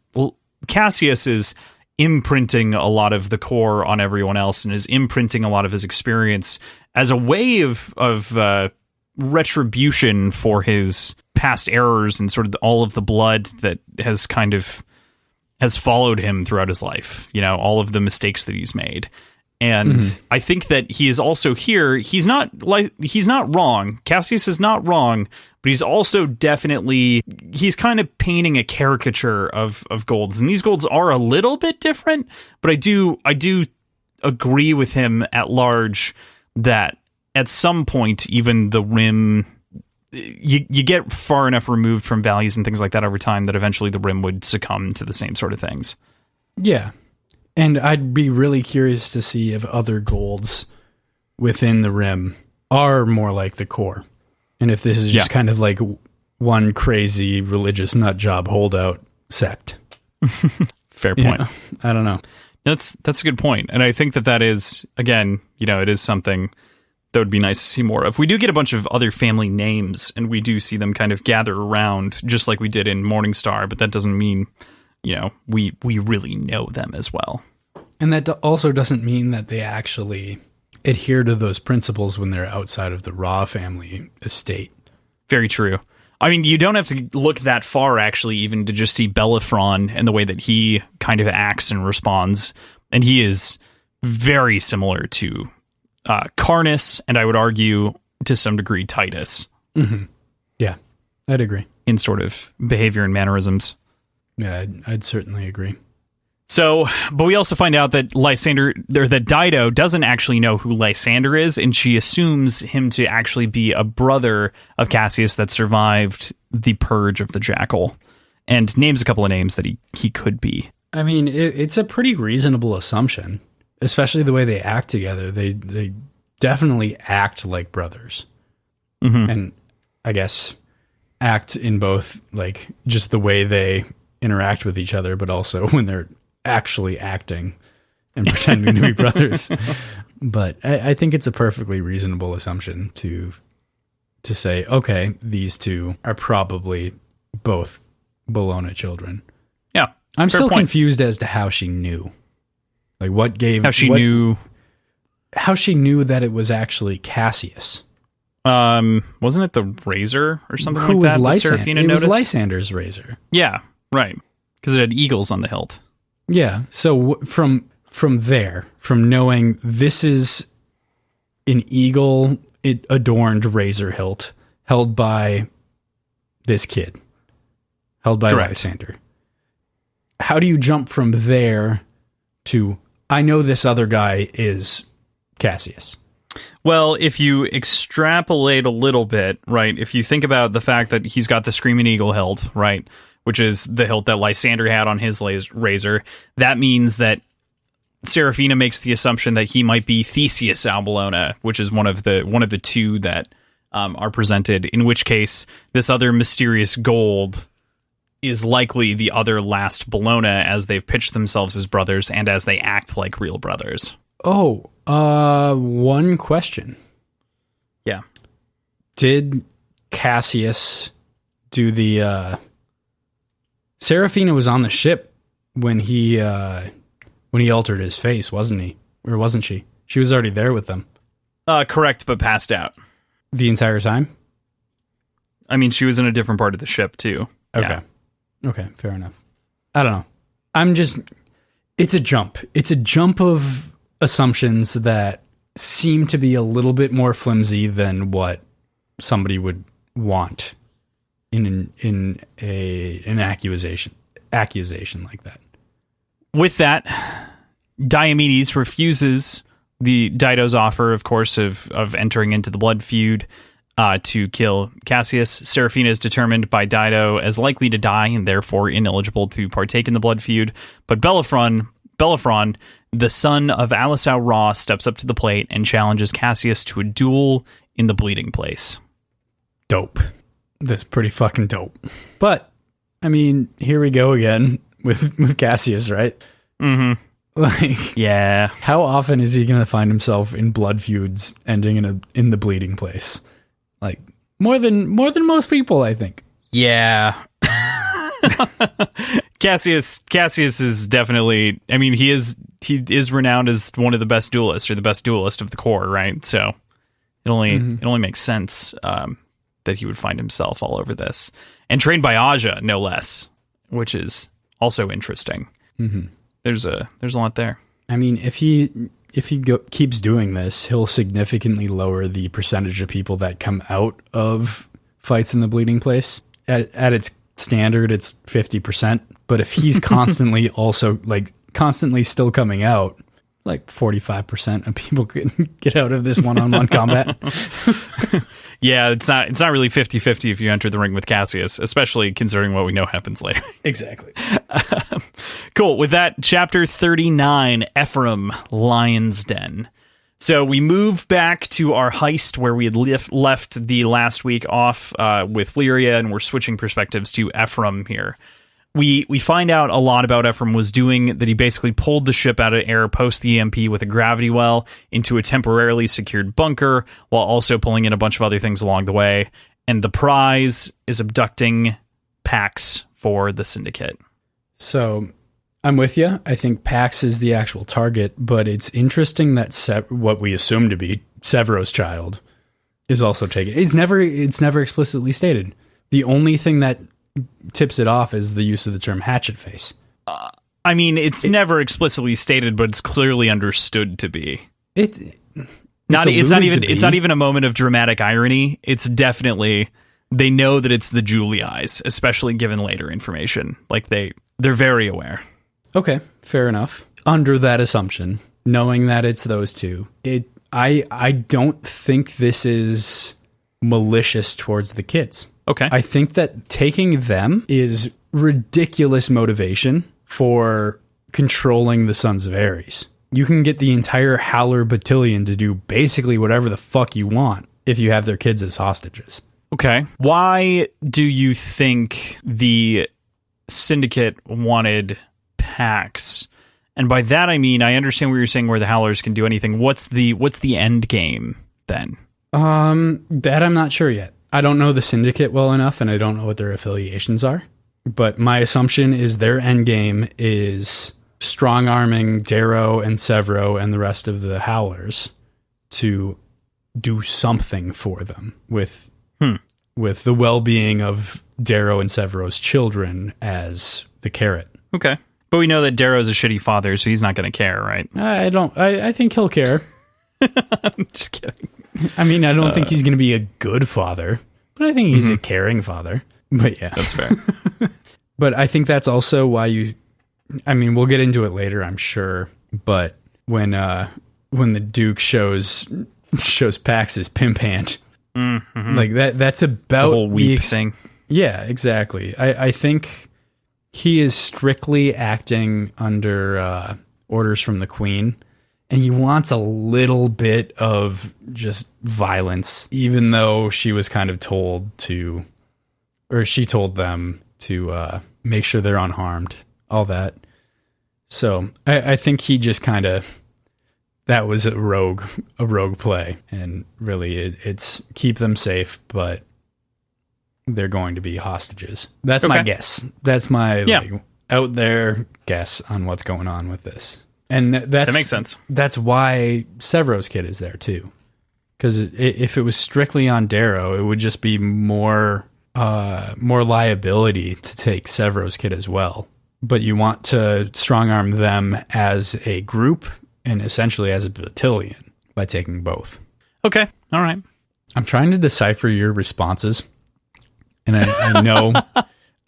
Cassius is imprinting a lot of the core on everyone else and is imprinting a lot of his experience as a way of retribution for his past errors and sort of all of the blood that has followed him throughout his life, all of the mistakes that he's made. And I think that he is also here. He's not wrong. Cassius is not wrong, but he's also he's kind of painting a caricature of golds. And these golds are a little bit different, but I do agree with him at large that at some point, even the rim, you get far enough removed from values and things like that over time that eventually the rim would succumb to the same sort of things. Yeah. And I'd be really curious to see if other golds within the rim are more like the core. And if this is just kind of like one crazy religious nut job holdout sect. Fair point. I don't know. That's a good point. And I think that is, again, it is something that would be nice to see more of. We do get a bunch of other family names, and we do see them kind of gather around, just like we did in Morningstar, but that doesn't mean, we really know them as well. And that also doesn't mean that they actually adhere to those principles when they're outside of the Raw family estate. Very true. I mean, you don't have to look that far, actually, even to just see Bellerophon and the way that he kind of acts and responds. And he is very similar to Carnus, and I would argue to some degree Titus. Mm-hmm. Yeah, I'd agree. In sort of behavior and mannerisms. Yeah, I'd certainly agree. So, but we also find out that that Dido doesn't actually know who Lysander is, and she assumes him to actually be a brother of Cassius that survived the purge of the Jackal, and names a couple of names that he could be. I mean, it's a pretty reasonable assumption, especially the way they act together. They definitely act like brothers. Mm-hmm. And I guess act in both, like, just the way they interact with each other, but also when they're actually acting and pretending to be brothers. But I think it's a perfectly reasonable assumption to say, okay, these two are probably both Bologna children. Yeah. I'm still confused as to how she knew. Like, how she knew that it was actually Cassius. Wasn't it the razor or something like that? It was Lysander's razor. Yeah, right. Because it had eagles on the hilt. Yeah. So from there, from knowing this is an eagle adorned razor hilt held by this kid, held by Lysander. How do you jump from there to, I know this other guy is Cassius? Well, if you extrapolate a little bit, right, if you think about the fact that he's got the Screaming Eagle hilt, right, which is the hilt that Lysander had on his razor, that means that Seraphina makes the assumption that he might be Theseus Albolona, which is one of the two that are presented, in which case this other mysterious gold is likely the other last Bologna, as they've pitched themselves as brothers and as they act like real brothers. Oh, one question. Yeah. Did Cassius do the... Seraphina was on the ship when he altered his face, wasn't he? Or wasn't she? She was already there with them. Correct, but passed out. The entire time? I mean, she was in a different part of the ship, too. Okay. Yeah. Okay, fair enough. I don't know. It's a jump. It's a jump of assumptions that seem to be a little bit more flimsy than what somebody would want in an accusation like that. With that, Diomedes refuses the Dido's offer, of course, of entering into the blood feud to kill Cassius. Seraphina is determined by Dido as likely to die and therefore ineligible to partake in the blood feud. But Bellerophon, the son of Alisau Ra, steps up to the plate and challenges Cassius to a duel in the bleeding place. Dope. That's pretty fucking dope. But, I mean, here we go again with Cassius, right? Mm-hmm. Like, yeah. How often is he going to find himself in blood feuds ending in the bleeding place? Like, more than most people, I think. Yeah. Cassius is definitely, I mean, he is renowned as one of the best duelists, or the best duelist of the corps, right? So it only makes sense that he would find himself all over this. And trained by Aja, no less, which is also interesting. Mm-hmm. There's a lot there. I mean, if he keeps doing this, he'll significantly lower the percentage of people that come out of fights in the bleeding place. At its standard, it's 50%. But if he's constantly constantly still coming out, like 45% of people can get out of this one-on-one combat. Yeah, it's not really 50-50 if you enter the ring with Cassius, especially considering what we know happens later. Exactly. Cool. With that, chapter 39, Ephraim, Lion's Den. So we move back to our heist where we had left the last week off with Lyria, and we're switching perspectives to Ephraim here. We find out a lot about Ephraim was doing, that he basically pulled the ship out of air post the EMP with a gravity well into a temporarily secured bunker, while also pulling in a bunch of other things along the way. And the prize is abducting Pax for the Syndicate. So I'm with you. I think Pax is the actual target, but it's interesting that what we assume to be Severo's child is also taken. It's never explicitly stated. The only thing that tips it off is the use of the term hatchet face. I mean, it's never explicitly stated, but it's clearly understood to be. It's not even a moment of dramatic irony. It's definitely, they know that it's the Julie eyes, especially given later information. Like they're very aware. Okay, fair enough. Under that assumption, knowing that it's those two, I don't think this is malicious towards the kids. Okay. I think that taking them is ridiculous motivation for controlling the Sons of Ares. You can get the entire Howler battalion to do basically whatever the fuck you want if you have their kids as hostages. Okay. Why do you think the Syndicate wanted Pax? And by that I mean, I understand what you're saying where the Howlers can do anything. What's the end game then? That I'm not sure yet. I don't know the Syndicate well enough, and I don't know what their affiliations are. But my assumption is their end game is strong-arming Darrow and Severo and the rest of the Howlers to do something for them with the well-being of Darrow and Severo's children as the carrot. Okay. But we know that Darrow's a shitty father, so he's not going to care, right? I think he'll care. I'm just kidding. I mean, I don't think he's going to be a good father, but I think he's a caring father. But yeah. That's fair. But I think that's also why we'll get into it later, I'm sure. But when the Duke shows Pax's pimp hand, like that's about the whole weep thing. Yeah, exactly. I think he is strictly acting under orders from the queen. And he wants a little bit of just violence, even though she was kind of told to, or she told them to make sure they're unharmed, all that. So I think he just kind of, that was a rogue play. And really it's keep them safe, but they're going to be hostages. That's my guess. That's my out there guess on what's going on with this. And that makes sense. That's why Severo's kid is there too. Because if it was strictly on Darrow, it would just be more liability to take Severo's kid as well. But you want to strong arm them as a group and essentially as a battalion by taking both. Okay, all right. I'm trying to decipher your responses, and I know.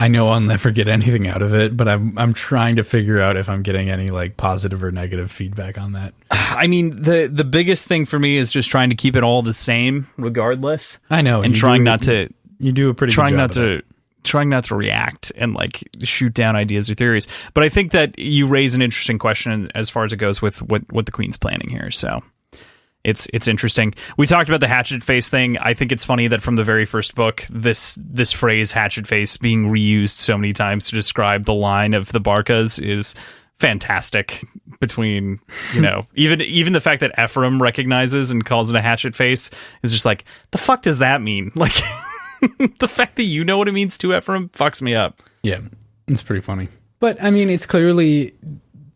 I know I'll never get anything out of it, but I'm trying to figure out if I'm getting any like positive or negative feedback on that. I mean, the biggest thing for me is just trying to keep it all the same, regardless. I know, and trying not to. You do a pretty good job. Trying not to react and like shoot down ideas or theories. But I think that you raise an interesting question as far as it goes with what the Queen's planning here. So. It's interesting. We talked about the hatchet face thing. I think it's funny that from the very first book, this phrase hatchet face being reused so many times to describe the line of the Barcas is fantastic. Between, even the fact that Ephraim recognizes and calls it a hatchet face is just like, the fuck does that mean? Like, the fact that you know what it means to Ephraim fucks me up. Yeah, it's pretty funny. But I mean,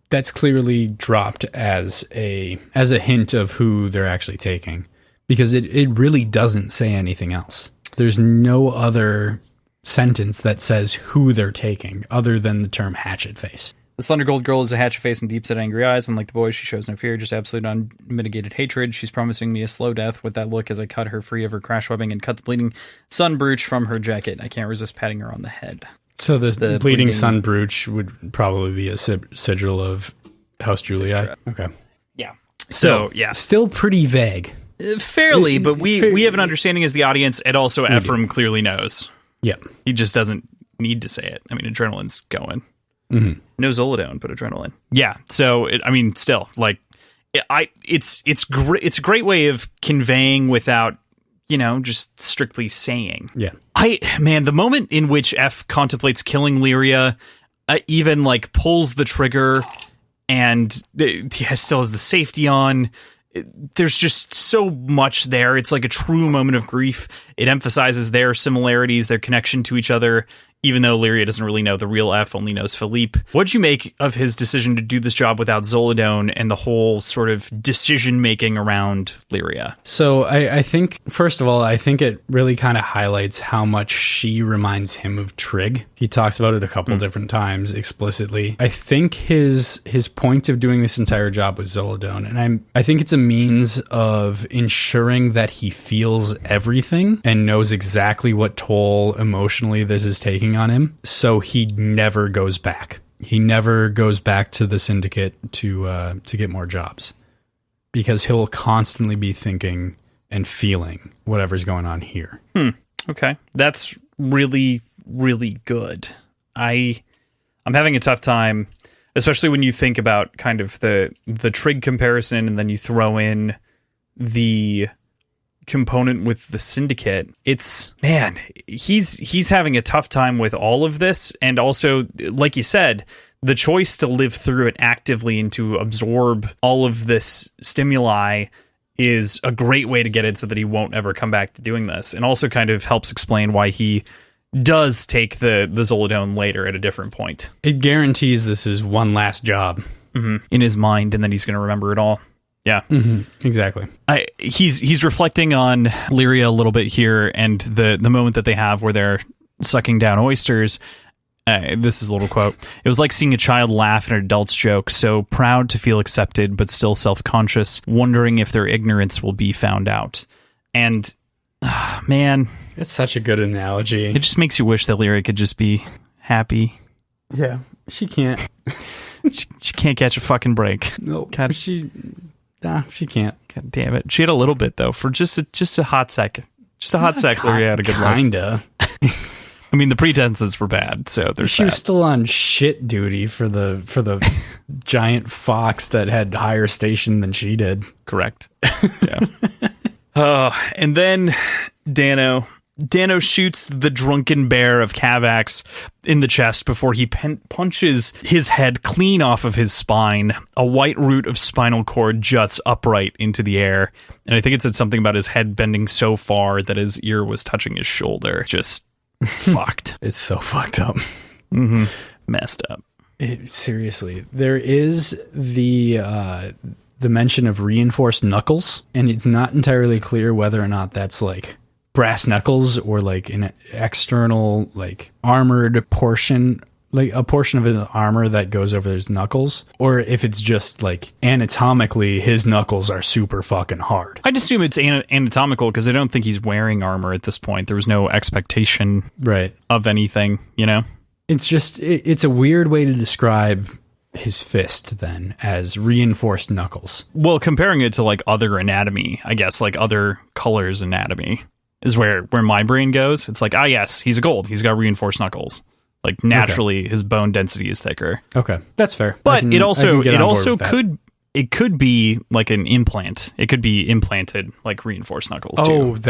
that's clearly dropped as a hint of who they're actually taking, because it really doesn't say anything else. There's no other sentence that says who they're taking other than the term hatchet face. The slender gold girl is a hatchet face and deep-set angry eyes. Unlike the boys, she shows no fear, just absolute unmitigated hatred. She's promising me a slow death with that look as I cut her free of her crash webbing and cut the bleeding sun brooch from her jacket. I can't resist patting her on the head. So the bleeding sun brooch would probably be a sigil of House Juliet. Okay. Yeah. So, yeah. Still pretty vague. Fairly, but we have an understanding as the audience, and also Ephraim clearly knows. Yeah. He just doesn't need to say it. I mean, adrenaline's going. Mm-hmm. No Zolodone, but adrenaline. Yeah. So, still, like, it's a great way of conveying without, just strictly saying. Yeah. The moment in which F contemplates killing Lyria, even, like, pulls the trigger... and he still has the safety on. There's just so much there. It's like a true moment of grief. It emphasizes their similarities, their connection to each other, even though Lyria doesn't really know the real F, only knows Philippe. What'd you make of his decision to do this job without Zolodone and the whole sort of decision-making around Lyria? So I think, first of all, I think it really kind of highlights how much she reminds him of Trig. He talks about it a couple different times explicitly. I think his point of doing this entire job was Zolodone, and I think it's a means of ensuring that he feels everything and knows exactly what toll emotionally this is taking on him, so he never goes back. He never goes back to the Syndicate to get more jobs, because he'll constantly be thinking and feeling whatever's going on here. Okay, that's really, really good. I'm having a tough time, especially when you think about kind of the Trig comparison, and then you throw in the component with the Syndicate. He's having a tough time with all of this, and also, like you said, the choice to live through it actively and to absorb all of this stimuli is a great way to get it so that he won't ever come back to doing this, and also kind of helps explain why he does take the Zolodone later at a different point. It guarantees this is one last job in his mind, and then he's going to remember it all. Yeah, exactly. He's reflecting on Lyria a little bit here, and the moment that they have where they're sucking down oysters. This is a little quote. It was like seeing a child laugh at an adult's joke, so proud to feel accepted, but still self-conscious, wondering if their ignorance will be found out. And, man... It's such a good analogy. It just makes you wish that Lyria could just be happy. Yeah, she can't. she can't catch a fucking break. No, she can't. God damn it. She had a little bit, though, for just a hot second. Just a hot sec, Lyria had a good life. Kinda. I mean, the pretenses were bad, so there's She was still on shit duty for the giant fox that had higher station than she did. Correct. Yeah. And then Dano shoots the drunken bear of Kavax in the chest before he punches his head clean off of his spine. A white root of spinal cord juts upright into the air. And I think it said something about his head bending so far that his ear was touching his shoulder. Just fucked. It's so fucked up. Mm-hmm. Messed up. Seriously. There is the mention of reinforced knuckles, and it's not entirely clear whether or not that's like brass knuckles or like an external like armored portion, like a portion of his armor that goes over his knuckles, or if it's just like anatomically his knuckles are super fucking hard. I'd assume it's anatomical because I don't think he's wearing armor at this point. There was no expectation of anything, you know? It's just, it's a weird way to describe his fist then as reinforced knuckles. Well, comparing it to like other anatomy, I guess, like other colors anatomy is where my brain goes. It's like, yes, he's a gold. He's got reinforced knuckles. Like naturally his bone density is thicker. Okay. That's fair. But it also could be like an implant. It could be implanted like reinforced knuckles too.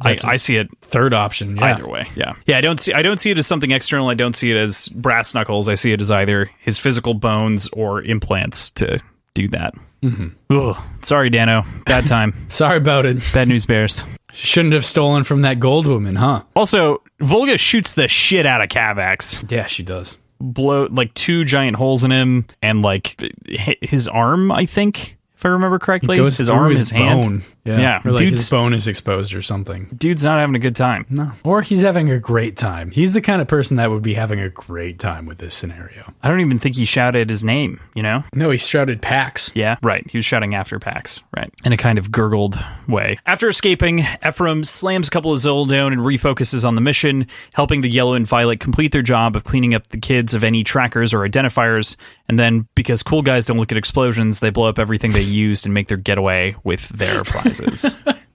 I see it third option. Yeah. Either way. Yeah. Yeah. I don't see it as something external. I don't see it as brass knuckles. I see it as either his physical bones or implants to do that. Mm-hmm. Ugh. Sorry, Dano. Bad time. Sorry about it. Bad news bears. Shouldn't have stolen from that gold woman, huh? Also, Volga shoots the shit out of Kavax. Yeah, she does. Blow like 2 giant holes in him, and like his arm, I think, if I remember correctly, his arm, his hand. Bone. Yeah. Or like his bone is exposed or something. Dude's not having a good time. No. Or he's having a great time. He's the kind of person that would be having a great time with this scenario. I don't even think he shouted his name, you know? No, he shouted Pax. Yeah, right. He was shouting after Pax, right. In a kind of gurgled way. After escaping, Ephraim slams a couple of Zoldone and refocuses on the mission, helping the Yellow and Violet complete their job of cleaning up the kids of any trackers or identifiers. And then, because cool guys don't look at explosions, they blow up everything they used and make their getaway with their prizes.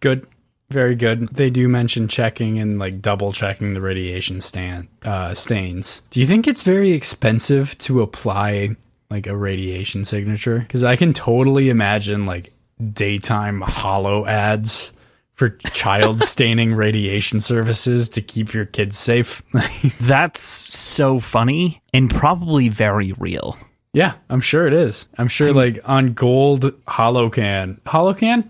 Good. Very good. They do mention checking and like double checking the radiation stains. Do you think it's very expensive to apply like a radiation signature? Because I can totally imagine like daytime holo ads for child staining radiation services to keep your kids safe. That's so funny and probably very real. Yeah, I'm sure it is. I'm sure like on gold holocan,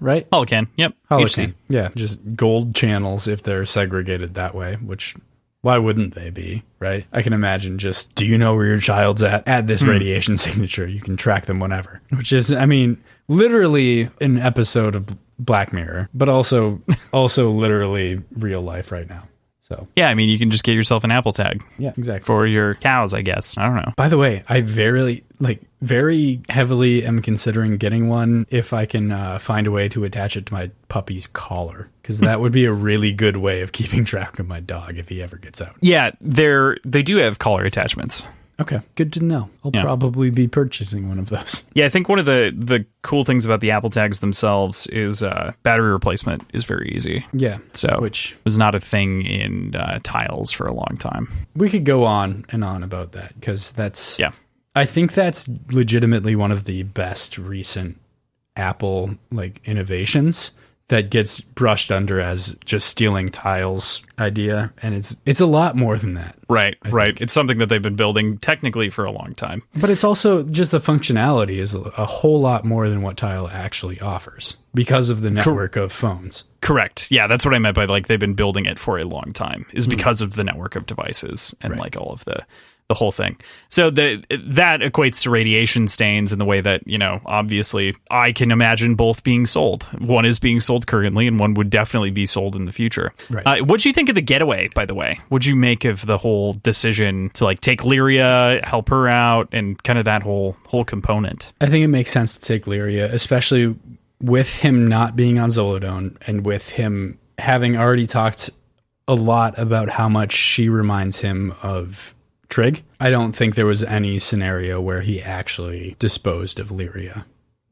right? Holocan, yep. Holocan. Yeah, just gold channels if they're segregated that way, which why wouldn't they be, right? I can imagine just, do you know where your child's at? Add this radiation signature. You can track them whenever. Which is, I mean, literally an episode of Black Mirror, but also literally real life right now. So yeah, I mean, you can just get yourself an Apple tag. Yeah, exactly. For your cows, I guess. I don't know. By the way, I very heavily am considering getting one if I can find a way to attach it to my puppy's collar, because that would be a really good way of keeping track of my dog if he ever gets out. Yeah, they do have collar attachments. Okay, good to know. I'll probably be purchasing one of those. Yeah, I think one of the cool things about the Apple tags themselves is battery replacement is very easy. Yeah, so which was not a thing in Tiles for a long time. We could go on and on about that because that's I think that's legitimately one of the best recent Apple like innovations that gets brushed under as just stealing Tiles idea, and it's a lot more than that. Right. It's something that they've been building technically for a long time. But it's also just the functionality is a whole lot more than what Tile actually offers because of the network of phones. Correct. Yeah, that's what I meant by like they've been building it for a long time is because of the network of devices and like all of the whole thing. So that equates to radiation stains in the way that, you know, obviously I can imagine both being sold. One is being sold currently and one would definitely be sold in the future. Right. What'd you think of the getaway, by the way? What'd you make of the whole decision to like take Lyria, help her out, and kind of that whole component? I think it makes sense to take Lyria, especially with him not being on Zolodone and with him having already talked a lot about how much she reminds him of Trig. I don't think there was any scenario where he actually disposed of Lyria.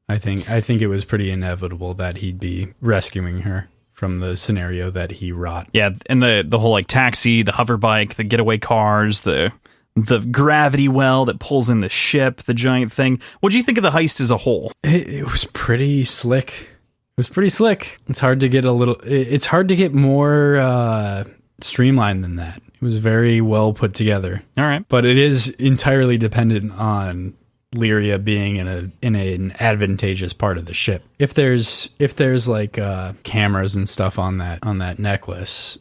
I think it was pretty inevitable that he'd be rescuing her from the scenario that he wrought. Yeah, and the whole like taxi, the hover bike, the getaway cars, the gravity well that pulls in the ship, the giant thing. What do you think of the heist as a whole? It was pretty slick. It's hard to get more streamlined than that. It was very well put together. All right. But it is entirely dependent on Lyria being in an advantageous part of the ship. If there's like cameras and stuff on that necklace,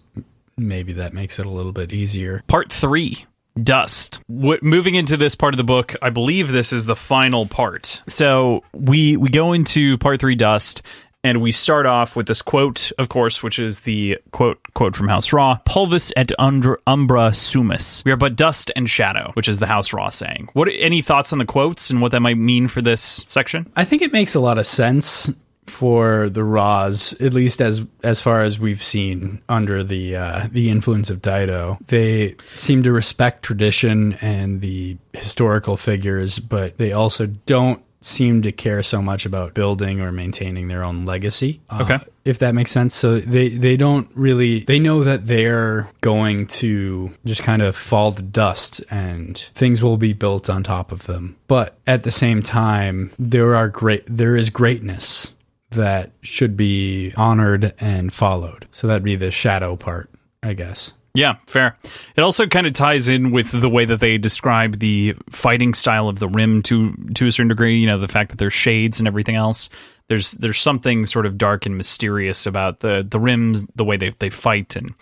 maybe that makes it a little bit easier. Part 3. Dust. Moving into this part of the book, I believe this is the final part. So we go into part 3, Dust, and we start off with this quote, of course, which is the quote from House Ra, "Pulvis et umbra sumus." We are but dust and shadow, which is the House Ra saying. Any thoughts on the quotes and what that might mean for this section? I think it makes a lot of sense for the Raws, at least as far as we've seen under the influence of Dido. They seem to respect tradition and the historical figures, but they also don't seem to care so much about building or maintaining their own legacy. Okay. If that makes sense. So they don't really, they know that they're going to just kind of fall to dust and things will be built on top of them. But at the same time, there is greatness that should be honored and followed. So that'd be the shadow part, I guess. Yeah, fair. It also kind of ties in with the way that they describe the fighting style of the Rim to a certain degree. You know, the fact that there's shades and everything else. There's something sort of dark and mysterious about the Rims, the way they fight, and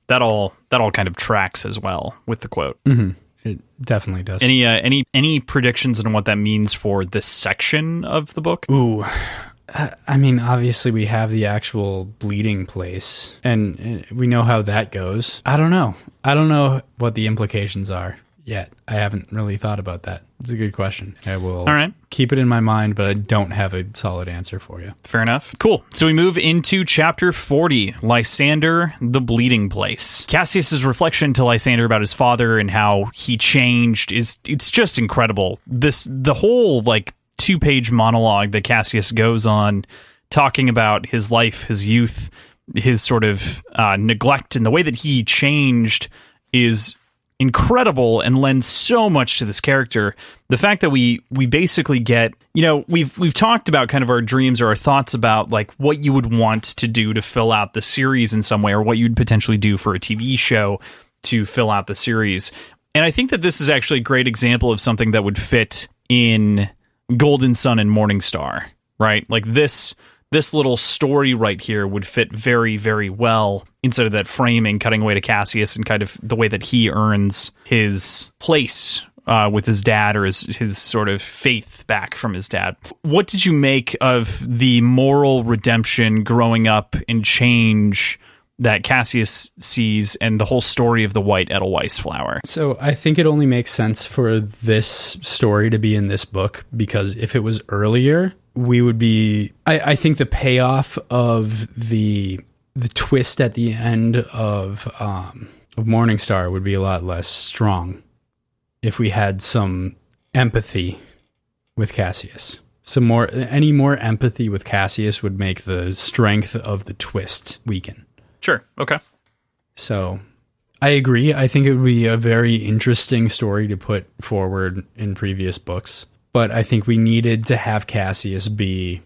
that all kind of tracks as well with the quote. Mm-hmm. It definitely does. Any predictions on what that means for this section of the book? Ooh. I mean, obviously we have the actual bleeding place, and we know how that goes. I don't know what the implications are yet. I haven't really thought about that. It's a good question. I will All right. keep it in my mind, but I don't have a solid answer for you. Fair enough. Cool. So we move into chapter 40, Lysander, the bleeding place. Cassius's reflection to Lysander about his father and how he changed it's just incredible. The whole 2-page monologue that Cassius goes on talking about his life, his youth, his sort of neglect, and the way that he changed is incredible and lends so much to this character. The fact that we basically get, we've talked about kind of our dreams or our thoughts about what you would want to do to fill out the series in some way, or what you'd potentially do for a TV show to fill out the series. And I think that this is actually a great example of something that would fit in Golden Sun and Morning Star, right? This little story right here would fit very, very well instead of that framing cutting away to Cassius and kind of the way that he earns his place with his dad, or his sort of faith back from his dad. What did you make of the moral redemption, growing up, and change that Cassius sees, and the whole story of the white Edelweiss flower? So I think it only makes sense for this story to be in this book, because if it was earlier, we would be... I think the payoff of the twist at the end of Morningstar would be a lot less strong if we had some empathy with Cassius. Any more empathy with Cassius would make the strength of the twist weaken. Sure. Okay. So I agree. I think it would be a very interesting story to put forward in previous books, but I think we needed to have Cassius be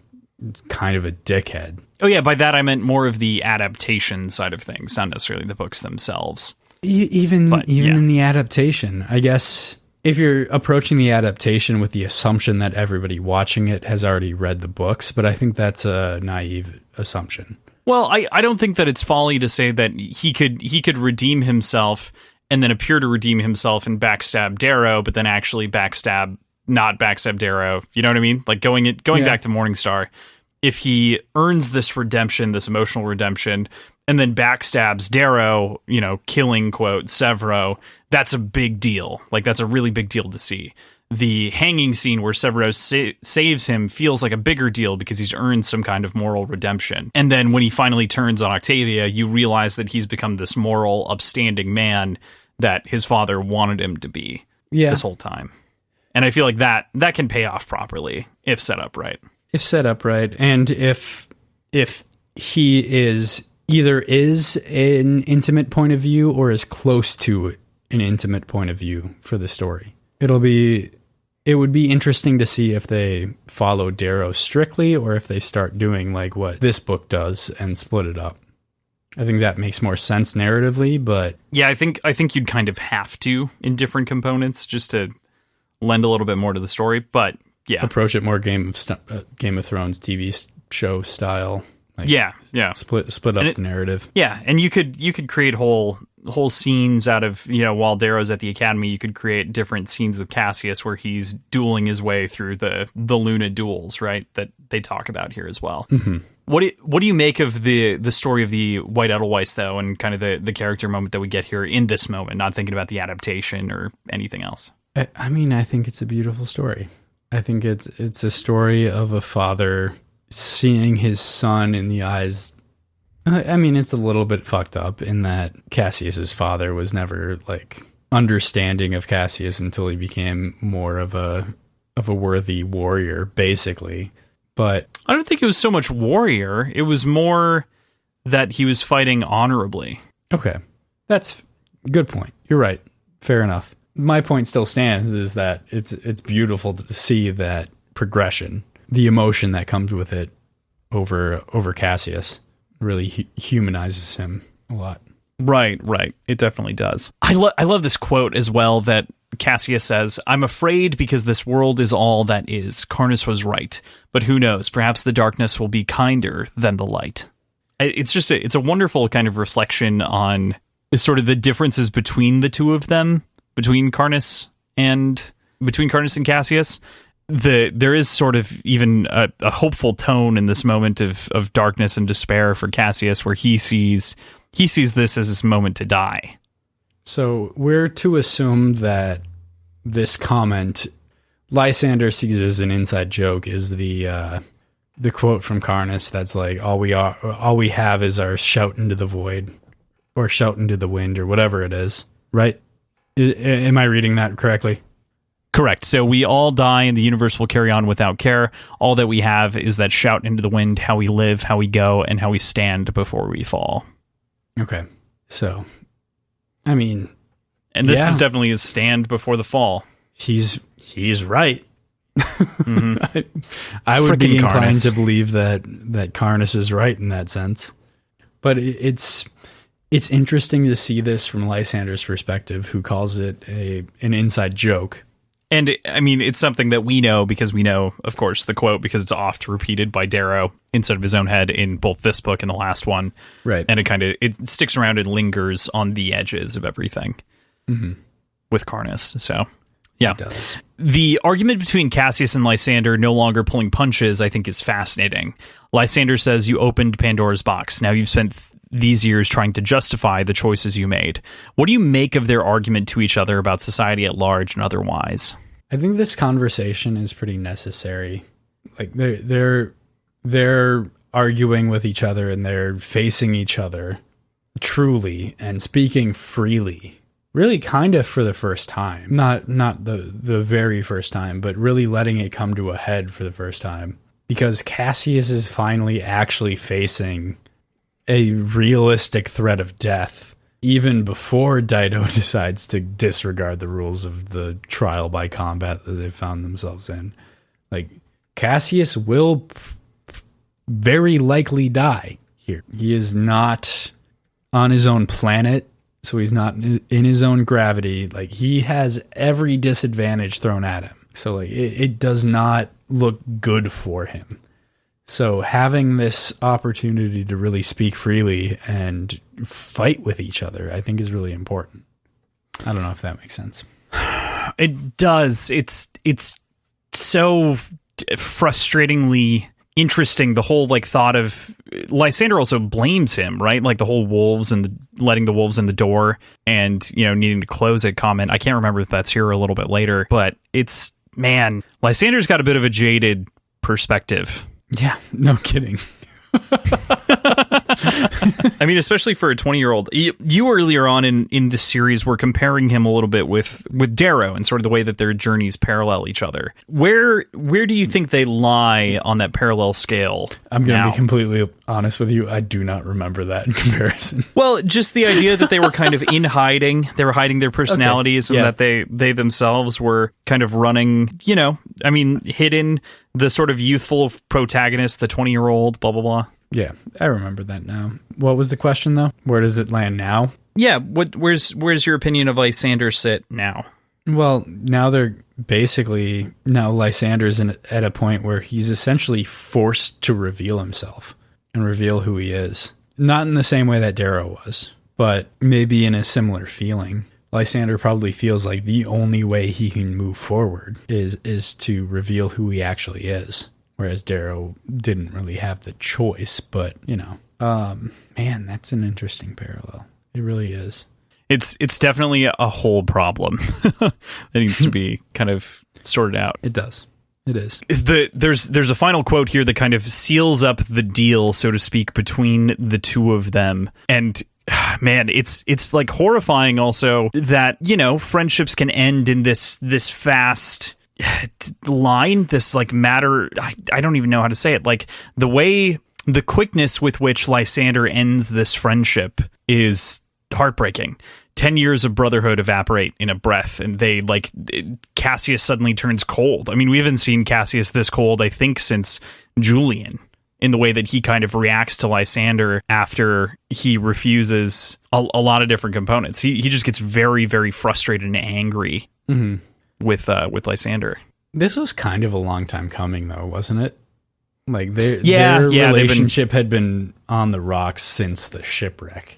kind of a dickhead. Oh yeah, by that I meant more of the adaptation side of things, not necessarily the books themselves. Even in the adaptation, I guess if you're approaching the adaptation with the assumption that everybody watching it has already read the books, but I think that's a naive assumption. Well, I don't think that it's folly to say that he could redeem himself and then appear to redeem himself and backstab Darrow, but then actually not backstab Darrow. You know what I mean? Going back to Morningstar, if he earns this redemption, this emotional redemption, and then backstabs Darrow, killing, quote, Severo, that's a big deal. That's a really big deal to see. The hanging scene where Severo saves him feels like a bigger deal because he's earned some kind of moral redemption. And then when he finally turns on Octavia, you realize that he's become this moral, upstanding man that his father wanted him to be this whole time. And I feel like that can pay off properly if set up right. If set up right, and if he is either is an intimate point of view or is close to an intimate point of view for the story. It would be interesting to see if they follow Darrow strictly or if they start doing like what this book does and split it up. I think that makes more sense narratively, but yeah, I think you'd kind of have to in different components just to lend a little bit more to the story. But yeah, approach it more Game of Thrones TV show style. Like, yeah. Split up the narrative. Yeah, and you could create whole scenes out of, while Darrow's at the academy, you could create different scenes with Cassius where he's dueling his way through the Luna duels, right? That they talk about here as well. Mm-hmm. What do you make of the story of the White Edelweiss though, and kind of the character moment that we get here in this moment? Not thinking about the adaptation or anything else. I mean, I think it's a beautiful story. I think it's a story of a father seeing his son in the eyes. I mean, it's a little bit fucked up in that Cassius's father was never like understanding of Cassius until he became more of a worthy warrior, basically. But I don't think it was so much warrior. It was more that he was fighting honorably. Okay, that's a good point. You're right. Fair enough. My point still stands is that it's beautiful to see that progression. The emotion that comes with it over Cassius really humanizes him a lot. Right. It definitely does. I love this quote as well that Cassius says, "I'm afraid because this world is all that is. Karnus was right. But who knows? Perhaps the darkness will be kinder than the light." It's just it's a wonderful kind of reflection on sort of the differences between the two of them, between Karnus and Cassius. There is sort of even a hopeful tone in this moment of darkness and despair for Cassius, where he sees this as his moment to die. So we're to assume that this comment Lysander sees as an inside joke is the quote from Karnus that's like, all we have is our shout into the void or shout into the wind or whatever it is, right? Am I reading that correctly? Correct. So we all die and the universe will carry on without care. All that we have is that shout into the wind, how we live, how we go, and how we stand before we fall. Okay. So, I mean... And this is definitely his stand before the fall. He's right. Mm-hmm. I would be inclined to believe that Karnus is right in that sense. But it's interesting to see this from Lysander's perspective, who calls it an inside joke. And I mean, it's something that we know because we know, of course, the quote because it's oft repeated by Darrow inside of his own head in both this book and the last one. Right. And it sticks around and lingers on the edges of everything with Karnus. So, yeah. It does. The argument between Cassius and Lysander no longer pulling punches, I think, is fascinating. Lysander says, "You opened Pandora's box. Now you've spent these years trying to justify the choices you made." What do you make of their argument to each other about society at large and otherwise? I think this conversation is pretty necessary. Like they're arguing with each other and they're facing each other truly and speaking freely. Really kind of for the first time. Not the very first time, but really letting it come to a head for the first time. Because Cassius is finally actually facing a realistic threat of death, even before Dido decides to disregard the rules of the trial by combat that they found themselves in. Like, Cassius will very likely die here. He is not on his own planet, so he's not in his own gravity. Like, he has every disadvantage thrown at him. So, like, it does not look good for him. So having this opportunity to really speak freely and fight with each other, I think is really important. I don't know if that makes sense. It does. It's so frustratingly interesting. The whole thought of Lysander also blames him, right? Like the whole wolves and letting the wolves in the door and, needing to close it comment. I can't remember if that's here a little bit later, but Lysander's got a bit of a jaded perspective. Yeah, no kidding. I mean, especially for a 20-year-old. You earlier on in the series were comparing him a little bit with Darrow and sort of the way that their journeys parallel each other. Where do you think they lie on that parallel scale? I'm going to be completely honest with you. I do not remember that in comparison. Well, just the idea that they were kind of in hiding. They were hiding their personalities, and that they themselves were kind of running, hidden, the sort of youthful protagonist, the 20-year-old, blah, blah, blah. Yeah, I remember that now. What was the question, though? Where does it land now? Yeah, where's your opinion of Lysander sit now? Well, now Lysander's at a point where he's essentially forced to reveal himself and reveal who he is. Not in the same way that Darrow was, but maybe in a similar feeling. Lysander probably feels like the only way he can move forward is to reveal who he actually is. Whereas Darrow didn't really have the choice, but, man, that's an interesting parallel. It really is. It's definitely a whole problem that needs to be kind of sorted out. It does. It is. There's a final quote here that kind of seals up the deal, so to speak, between the two of them. And man, it's like horrifying also that, friendships can end in this fast line, this like matter. I don't even know how to say it. Like the quickness with which Lysander ends this friendship is heartbreaking. 10 years of brotherhood evaporate in a breath, and Cassius suddenly turns cold. I mean, we haven't seen Cassius this cold, I think, since Julian, in the way that he kind of reacts to Lysander after he refuses a lot of different components. He just gets very, very frustrated and angry with Lysander. This was kind of a long time coming, though, wasn't it? Like their relationship had been on the rocks since the shipwreck.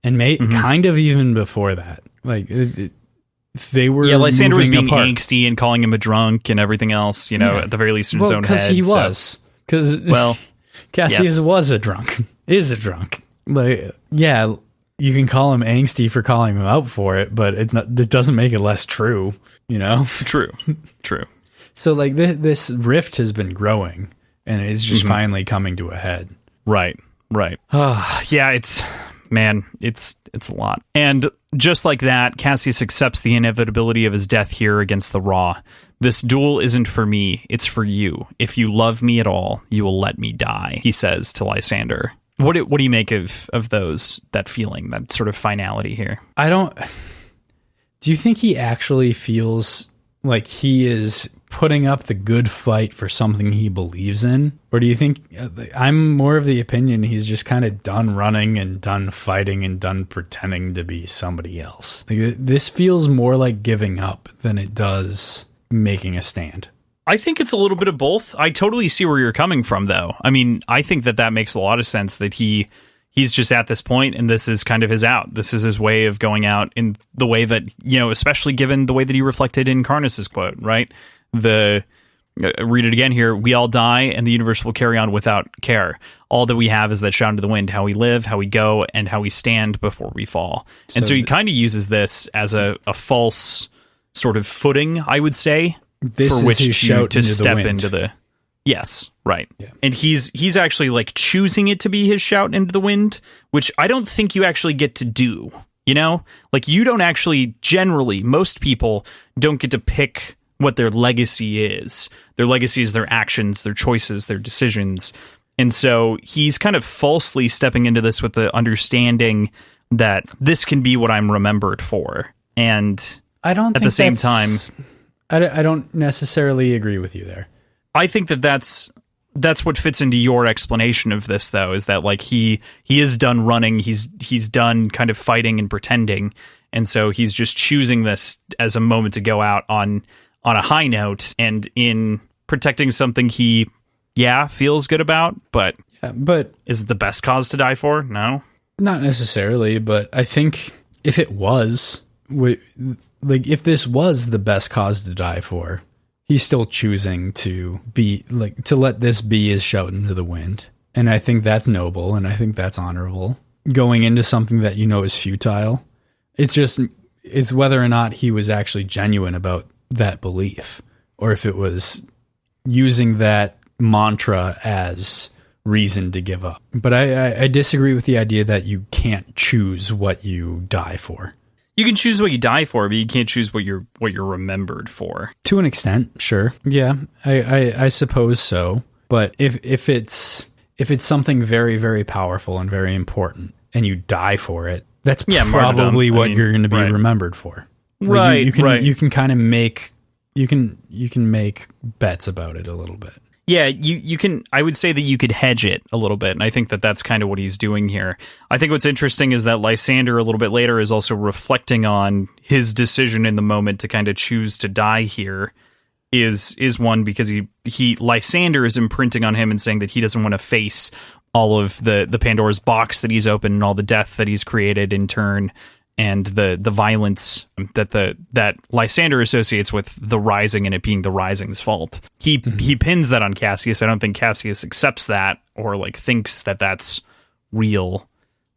And kind of even before that. Like, they were Lysander was being apart. Angsty and calling him a drunk and everything else, at the very least in his own head. Because he was. Because, Cassius was a drunk. Is a drunk. Like, yeah, you can call him angsty for calling him out for it, but it doesn't make it less true, True. So, like, this rift has been growing, and it's just finally coming to a head. Right. Yeah, it's a lot. And just like that, Cassius accepts the inevitability of his death here against the Raw. This duel isn't for me, it's for you. If you love me at all, you will let me die, he says to Lysander. What do you make of that feeling, that sort of finality here? Do you think he actually feels like he is putting up the good fight for something he believes in? Or do you think, I'm more of the opinion he's just kind of done running and done fighting and done pretending to be somebody else? Like, this feels more like giving up than it does making a stand. I think it's a little bit of both. I totally see where you're coming from, though. I mean, I think that makes a lot of sense, that he's just at this point, and this is kind of his out. This is his way of going out in the way that, especially given the way that he reflected in Karnas's quote, right? Read it again here. We all die, and the universe will carry on without care. All that we have is that shout into the wind, how we live, how we go, and how we stand before we fall. And so he kind of uses this as a false sort of footing, I would say, this for which to step the into the... Yes, right. Yeah. And he's actually like choosing it to be his shout into the wind, which I don't think you actually get to do, Like, you don't actually, generally, most people don't get to pick what their legacy is. Their legacy is their actions, their choices, their decisions. And so he's kind of falsely stepping into this with the understanding that this can be what I'm remembered for. And I don't at the same time, I don't necessarily agree with you there. I think that's what fits into your explanation of this, though, is that like he is done running, he's done kind of fighting and pretending, and so he's just choosing this as a moment to go out on a high note and in protecting something he feels good about, but is it the best cause to die for? No, not necessarily. But I think if it was, if this was the best cause to die for, he's still choosing to let this be his shout into the wind. And I think that's noble, and I think that's honorable. Going into something that is futile. It's whether or not he was actually genuine about that belief, or if it was using that mantra as reason to give up. But I disagree with the idea that you can't choose what you die for. You can choose what you die for, but you can't choose what you're remembered for. To an extent, sure. Yeah, I suppose so. But if it's something very, very powerful and very important, and you die for it, that's probably what you're going to be remembered for. Right. You can kind of make you can make bets about it a little bit. Yeah, you can. I would say that you could hedge it a little bit, and I think that that's kind of what he's doing here. I think what's interesting is that Lysander a little bit later is also reflecting on his decision in the moment to kind of choose to die here. Is one because Lysander is imprinting on him and saying that he doesn't want to face all of the Pandora's box that he's opened and all the death that he's created in turn, and the violence that Lysander associates with the Rising and it being the Rising's fault. He pins that on Cassius. I don't think Cassius accepts that or like thinks that that's real.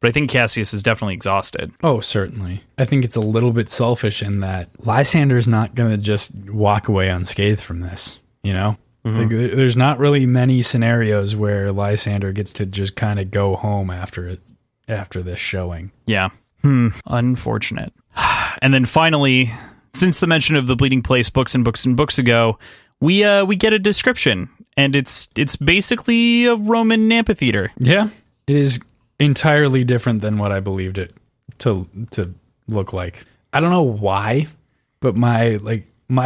But I think Cassius is definitely exhausted. Oh, certainly. I think it's a little bit selfish in that Lysander's not going to just walk away unscathed from this, you know? Mm-hmm. Like, there's not really many scenarios where Lysander gets to just kind of go home after this showing. Yeah. Unfortunate. And then finally, since the mention of the Bleeding Place books ago, we get a description, and it's basically a Roman amphitheater. Yeah, it is entirely different than what I believed it to look like. I don't know why, but my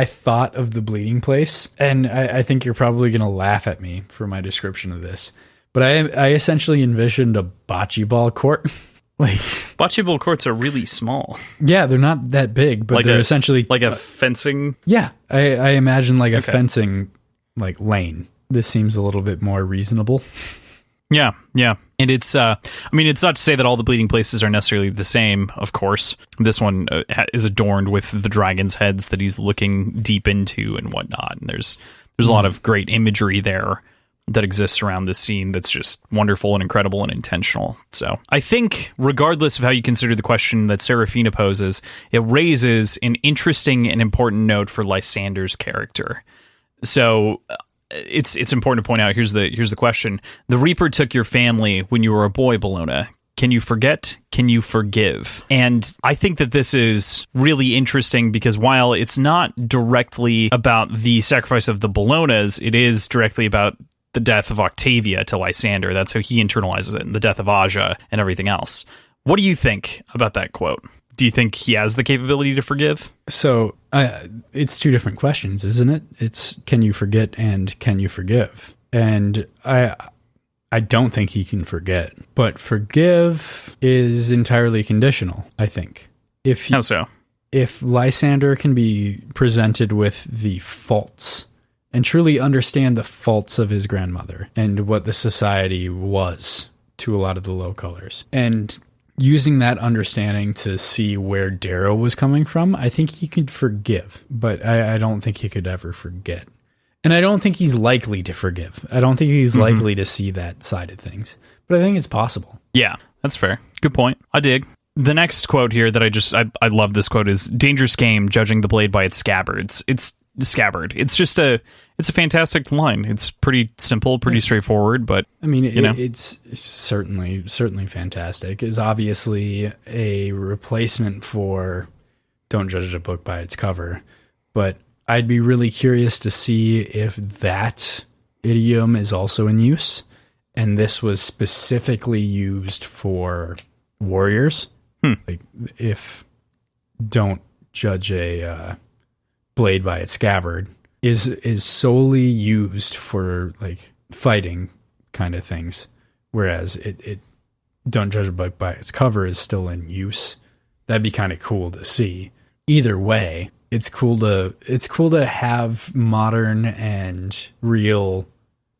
thought of the Bleeding Place, and I think you're probably going to laugh at me for my description of this, but I essentially envisioned a bocce ball court. Like, bocce ball courts are really small. Yeah, they're not that big, but they're essentially like a fencing. Yeah, I imagine like a fencing like lane. This seems a little bit more reasonable. Yeah, and it's it's not to say that all the Bleeding Places are necessarily the same. Of course, this one is adorned with the dragon's heads that he's looking deep into and whatnot. And there's a lot of great imagery there that exists around this scene that's just wonderful and incredible and intentional. So I think, regardless of how you consider the question that Serafina poses, it raises an interesting and important note for Lysander's character. So it's important to point out, here's the question. The Reaper took your family when you were a boy, Bologna. Can you forget? Can you forgive? And I think that this is really interesting because while it's not directly about the sacrifice of the Bolognas, it is directly about the death of Octavia to Lysander. That's how he internalizes it, and the death of Aja and everything else. What do you think about that quote? Do you think he has the capability to forgive? So it's two different questions, isn't it? It's can you forget and can you forgive? And I don't think he can forget, but forgive is entirely conditional, I think. How so? If Lysander can be presented with the faults and truly understand the faults of his grandmother and what the society was to a lot of the low colors, and using that understanding to see where Darrow was coming from, I think he could forgive, but I don't think he could ever forget. And I don't think he's likely to forgive. I don't think he's likely to see that side of things, but I think it's possible. Yeah, that's fair. Good point. I dig. The next quote here that I love this quote is, "Dangerous game, judging the blade by its scabbards." It's scabbard. It's a fantastic line. It's pretty simple, pretty straightforward, but I mean, it's certainly fantastic. It's obviously a replacement for "Don't judge a book by its cover," but I'd be really curious to see if that idiom is also in use, and this was specifically used for warriors. Like, if "Don't judge a blade by its scabbard" is solely used for like fighting kind of things, whereas it "Don't judge a book by its cover" is still in use. That'd be kind of cool to see. Either way, it's cool to have modern and real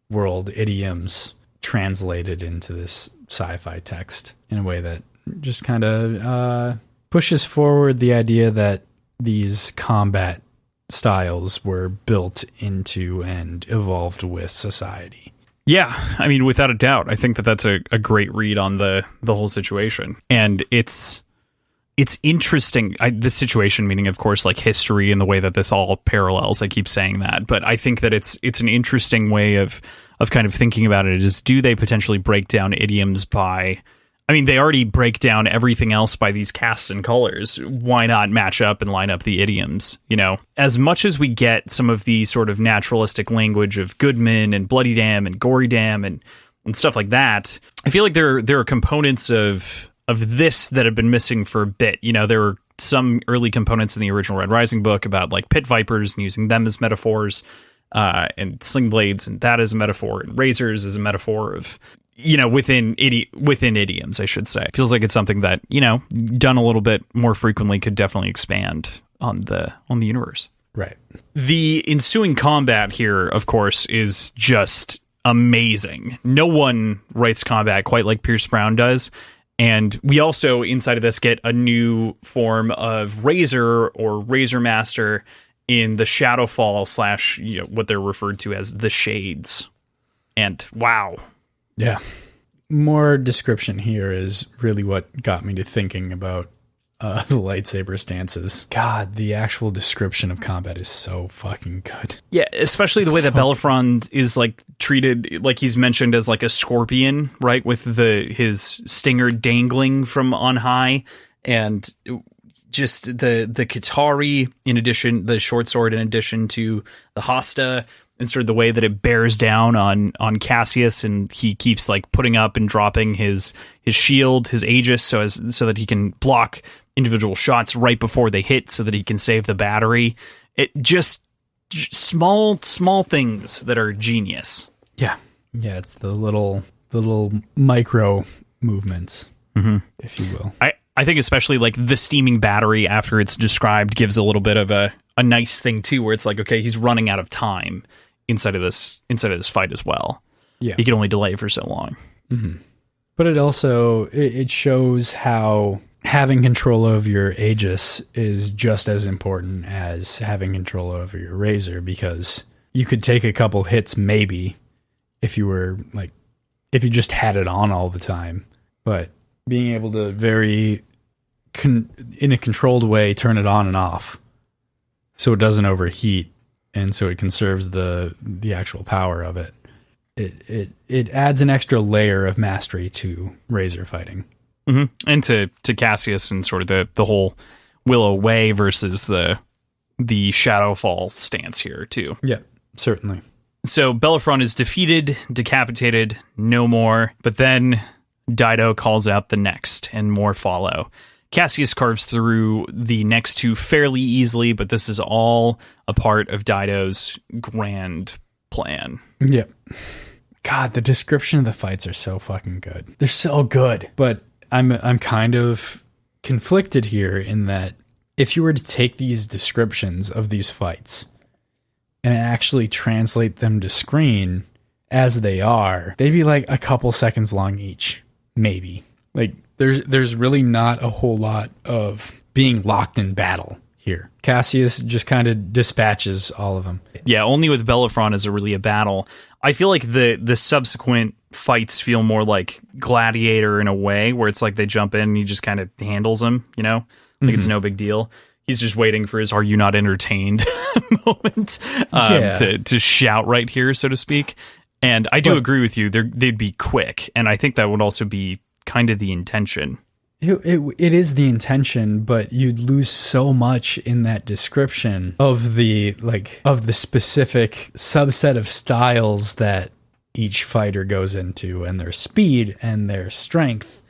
world idioms translated into this sci-fi text in a way that just kind of pushes forward the idea that these combat styles were built into and evolved with society. Yeah, I mean, without a doubt, I think that that's a great read on the whole situation. And it's interesting, this situation, meaning, of course, like history and the way that this all parallels. I keep saying that, but I think that it's an interesting way of kind of thinking about it is, do they potentially break down idioms by... I mean, they already break down everything else by these casts and colors. Why not match up and line up the idioms? You know, as much as we get some of the sort of naturalistic language of Goodman and bloodydamn and gorydamn and stuff like that, I feel like there are components of this that have been missing for a bit. You know, there were some early components in the original Red Rising book about like pit vipers and using them as metaphors, and sling blades, and that as a metaphor, and razors as a metaphor of, you know, within idioms, I should say. Feels like it's something that, you know, done a little bit more frequently could definitely expand on the universe. Right. The ensuing combat here, of course, is just amazing. No one writes combat quite like Pierce Brown does. And we also, inside of this, get a new form of Razor or Razor Master in the Shadowfall / you know, what they're referred to as the Shades. And wow. Yeah. More description here is really what got me to thinking about the lightsaber stances. God, the actual description of combat is so fucking good. Yeah, especially the way that Bellerophon is like treated, like he's mentioned as like a scorpion, right? With his stinger dangling from on high, and just the Qatari, in addition, the short sword in addition to the Hasta, and sort of the way that it bears down on Cassius, and he keeps like putting up and dropping his shield, his Aegis, so that he can block individual shots right before they hit, so that he can save the battery. It just small things that are genius. Yeah, it's the little micro movements, if you will. I think especially like the steaming battery after it's described gives a little bit of a nice thing too, where it's like, okay, he's running out of time inside of this fight as well. Yeah, he can only delay for so long. Mm-hmm. But it also it shows how having control over your Aegis is just as important as having control over your Razor, because you could take a couple hits maybe if you just had it on all the time, but being able to very in a controlled way turn it on and off so it doesn't overheat, and so it conserves the actual power of it. It adds an extra layer of mastery to Razor fighting. Mm-hmm. And to Cassius and sort of the whole Willow way versus the Shadowfall stance here too. Yeah, certainly. So Bellerophon is defeated, decapitated, no more, but then Dido calls out the next, and more follow. Cassius carves through the next two fairly easily, but this is all a part of Dido's grand plan. Yep. God, the description of the fights are so fucking good. They're so good. But I'm kind of conflicted here in that if you were to take these descriptions of these fights and actually translate them to screen as they are, they'd be like a couple seconds long each, maybe. Like there's really not a whole lot of being locked in battle here. Cassius just kind of dispatches all of them. Yeah, only with Bellerophon is it really a battle. I feel like the subsequent fights feel more like Gladiator in a way, where it's like they jump in and he just kind of handles them, you know? Like it's no big deal. He's just waiting for his "Are you not entertained?" moment to shout right here, so to speak. And I do agree with you. They'd be quick, and I think that would also be kind of the intention. It is the intention, but you'd lose so much in that description of the specific subset of styles that each fighter goes into, and their speed and their strength,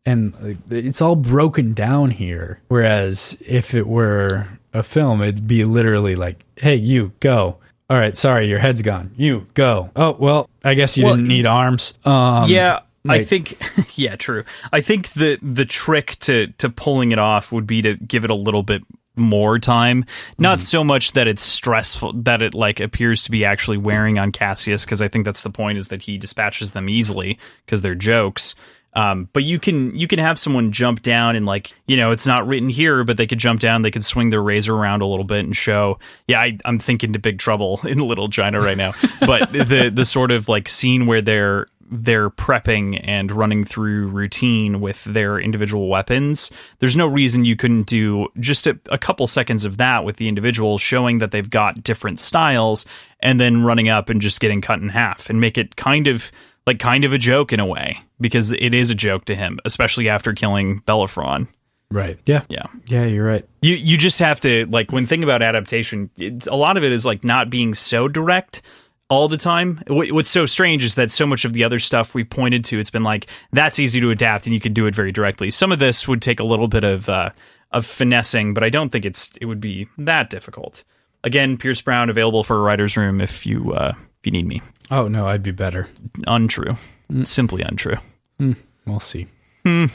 and it's all broken down here. Whereas if it were a film, it'd be literally like, "Hey, you go. All right, sorry, your head's gone. You go. Oh, well, I guess you didn't need arms." Yeah. I think, yeah, true. I think the trick to pulling it off would be to give it a little bit more time. Not so much that it's stressful, that it like appears to be actually wearing on Cassius, because I think that's the point, is that he dispatches them easily because they're jokes. But you can have someone jump down and, like, you know, it's not written here, but they could jump down, they could swing their razor around a little bit and show, I'm thinking to Big Trouble in Little China right now. But the sort of like scene where they're they're prepping and running through routine with their individual weapons, there's no reason you couldn't do just a couple seconds of that with the individual, showing that they've got different styles, and then running up and just getting cut in half and make it kind of a joke in a way, because it is a joke to him, especially after killing Bellerophon. Right. Yeah. Yeah. Yeah, you're right. You just have to, like, when thinking about adaptation, a lot of it is like not being so direct all the time. What's so strange is that so much of the other stuff we pointed to, it's been like, that's easy to adapt and you could do it very directly. Some of this would take a little bit of finessing, but I don't think it would be that difficult. Again, Pierce Brown available for a writer's room if you need me. Oh, no, I'd be better. Untrue. Simply untrue. We'll see. And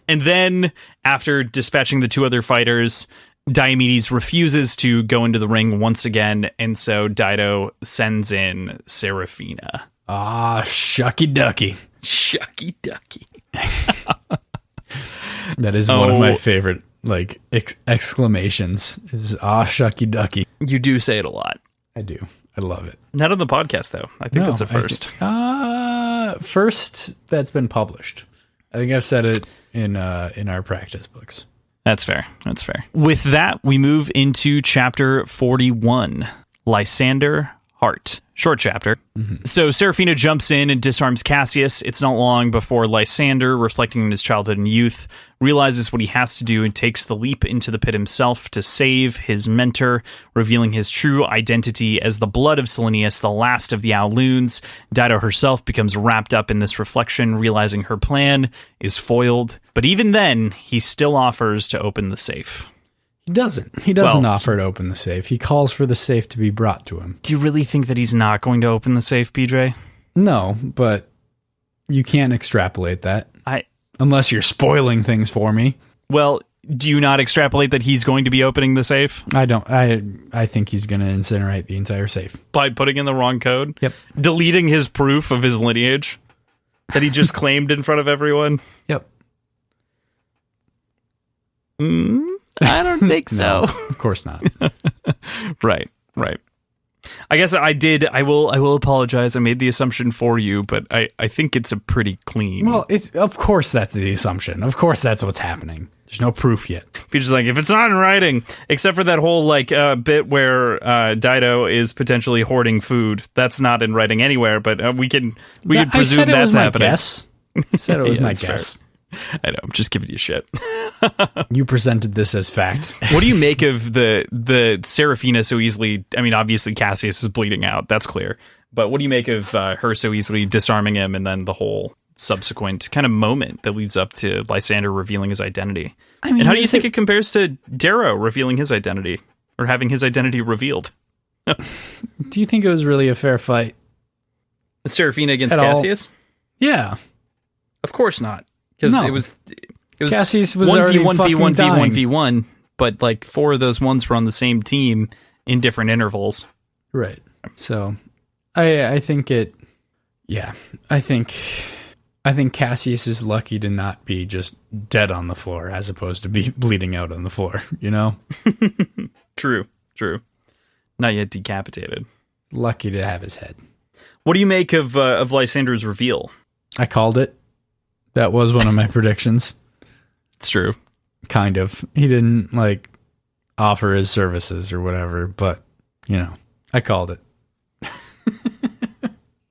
then after dispatching the two other fighters, Diomedes refuses to go into the ring once again, and so Dido sends in Seraphina. Ah, shucky ducky. Shucky ducky. That is one of my favorite, like, exclamations, is shucky ducky. You do say it a lot. I do. I love it. Not on the podcast, though. I think that's a first. First that's been published. I think I've said it in our practice books. That's fair. That's fair. With that, we move into chapter 41, Lysander Heart. Short chapter. Mm-hmm. So Seraphina jumps in and disarms Cassius. It's not long before Lysander, reflecting on his childhood and youth, realizes what he has to do and takes the leap into the pit himself to save his mentor, revealing his true identity as the blood of Selenius, the last of the Owloons. Dido herself becomes wrapped up in this reflection, realizing her plan is foiled. But even then, he still offers to open the safe. He doesn't offer to open the safe. He calls for the safe to be brought to him. Do you really think that he's not going to open the safe, PJ? No, but you can't extrapolate that. Unless you're spoiling things for me. Well, do you not extrapolate that he's going to be opening the safe? I don't. I think he's going to incinerate the entire safe. By putting in the wrong code? Yep. Deleting his proof of his lineage that he just claimed in front of everyone? Yep. I don't think so. No, of course not. Right. I guess I will apologize. I made the assumption for you, but I think it's a pretty clean. Well, of course that's the assumption. Of course that's what's happening. There's no proof yet. Peter's like, if it's not in writing, except for that whole bit where Dido is potentially hoarding food, that's not in writing anywhere. But we can presume that's happening. I said it was my guess. Fair. I know, I'm just giving you shit. You presented this as fact. What do you make of the Seraphina so easily? I mean, obviously Cassius is bleeding out, that's clear. But what do you make of her so easily disarming him, and then the whole subsequent kind of moment that leads up to Lysander revealing his identity? I mean, and how do you think it compares to Darrow revealing his identity, or having his identity revealed? Do you think it was really a fair fight? Seraphina against Cassius? Yeah. Of course not. Because it was Cassius was already 1v1 v1v1, but like four of those ones were on the same team in different intervals. Right. So I think I think Cassius is lucky to not be just dead on the floor as opposed to be bleeding out on the floor, you know? True. Not yet decapitated. Lucky to have his head. What do you make of Lysander's reveal? I called it. That was one of my predictions. It's true. Kind of. He didn't offer his services or whatever, but I called it.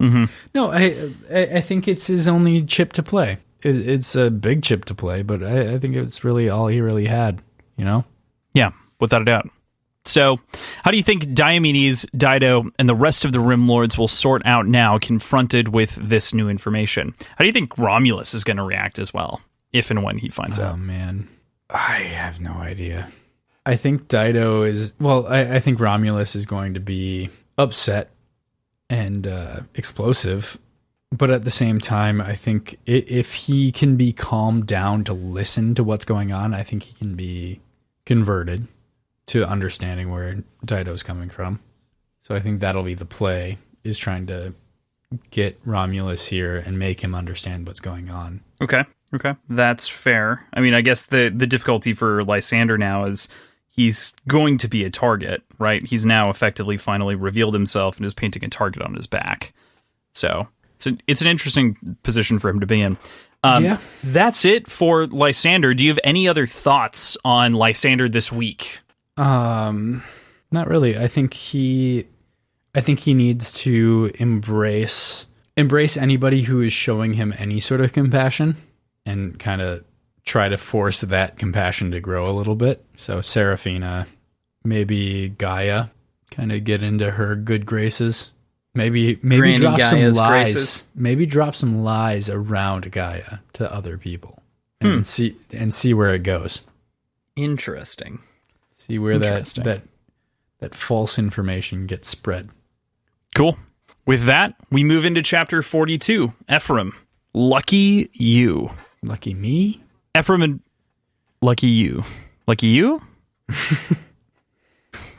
Mm-hmm. No, I think it's his only chip to play. It's a big chip to play, but I think it's really all he really had, Yeah, without a doubt. So, how do you think Diomedes, Dido, and the rest of the Rim Lords will sort out now, confronted with this new information? How do you think Romulus is going to react as well, if and when he finds out? Oh, man. I have no idea. I think Dido is... Well, I think Romulus is going to be upset and explosive, but at the same time, I think if he can be calmed down to listen to what's going on, I think he can be converted to understanding where Dido's coming from. So I think that'll be the play, is trying to get Romulus here and make him understand what's going on. Okay. That's fair. I mean, I guess the difficulty for Lysander now is he's going to be a target, right? He's now effectively finally revealed himself and is painting a target on his back. So it's an interesting position for him to be in. That's it for Lysander. Do you have any other thoughts on Lysander this week? Not really. I think he needs to embrace anybody who is showing him any sort of compassion and kind of try to force that compassion to grow a little bit. So Seraphina, maybe Gaia, kind of get into her good graces. Maybe Granny drop Gaia's some lies. graces. Maybe drop some lies around Gaia to other people and see where it goes. Interesting. See where that false information gets spread. Cool. With that, we move into chapter 42. Ephraim, lucky you. Lucky me? Ephraim and lucky you. Lucky you?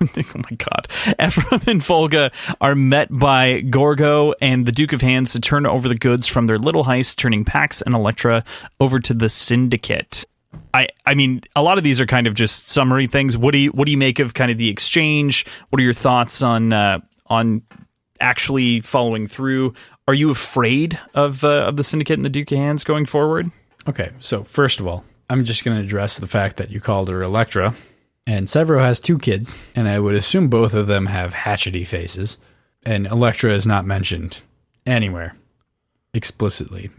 Oh my god. Ephraim and Volga are met by Gorgo and the Duke of Hands to turn over the goods from their little heist, turning Pax and Electra over to the Syndicate. I mean, a lot of these are kind of just summary things. What do you make of kind of the exchange? What are your thoughts on actually following through? Are you afraid of the Syndicate and the Duke of Hands going forward? Okay, so first of all, I'm just going to address the fact that you called her Electra. And Severo has 2 kids, and I would assume both of them have hatchety faces. And Electra is not mentioned anywhere explicitly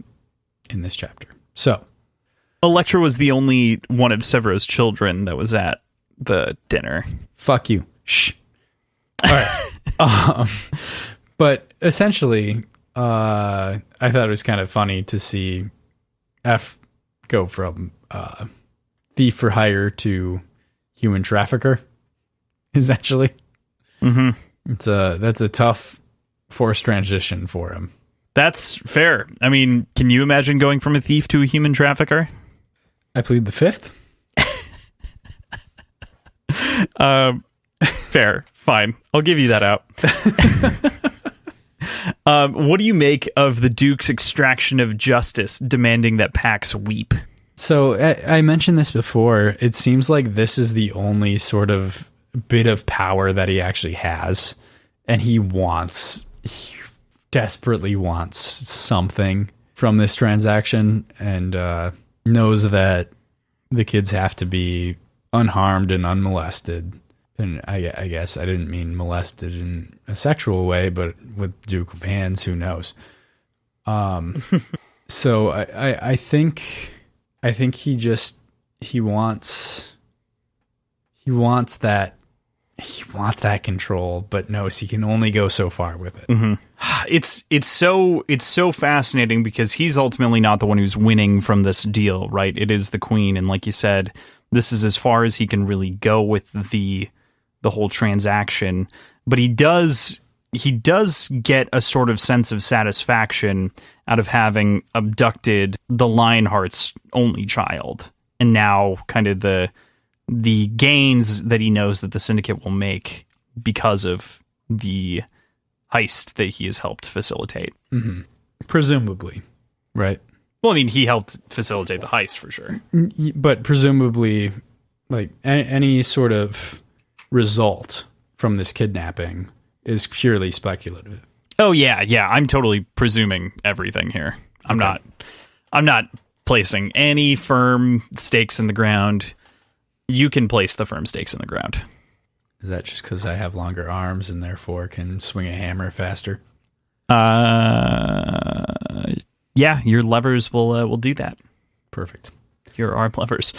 in this chapter. So, Electra was the only one of Severo's children that was at the dinner. Fuck you. Shh. All right. But essentially, I thought it was kind of funny to see F go from thief for hire to human trafficker, essentially. Mm-hmm. That's a tough forced transition for him. That's fair. I mean, can you imagine going from a thief to a human trafficker? I plead the 5th. Fair. Fine. I'll give you that out. What do you make of the Duke's extraction of justice, demanding that Pax weep? So I mentioned this before. It seems like this is the only sort of bit of power that he actually has, and he desperately wants something from this transaction, and knows that the kids have to be unharmed and unmolested. And I guess I didn't mean molested in a sexual way, but with Duke of Hands, who knows? So I think he wants that control, but knows he can only go so far with it. Mm-hmm. It's so fascinating because he's ultimately not the one who's winning from this deal, right? It is the Queen, and like you said, this is as far as he can really go with the whole transaction. But he does get a sort of sense of satisfaction out of having abducted the Lionheart's only child, and now kind of the gains that he knows that the Syndicate will make because of the heist that he has helped facilitate. Mm-hmm. Presumably, right? Well, I mean, he helped facilitate the heist for sure. But presumably, like, any sort of result from this kidnapping is purely speculative. Oh, yeah. I'm totally presuming everything here. I'm not placing any firm stakes in the ground. You can place the firm stakes in the ground. Is that just because I have longer arms and therefore can swing a hammer faster? Yeah, your levers will do that. Perfect. Your arm levers.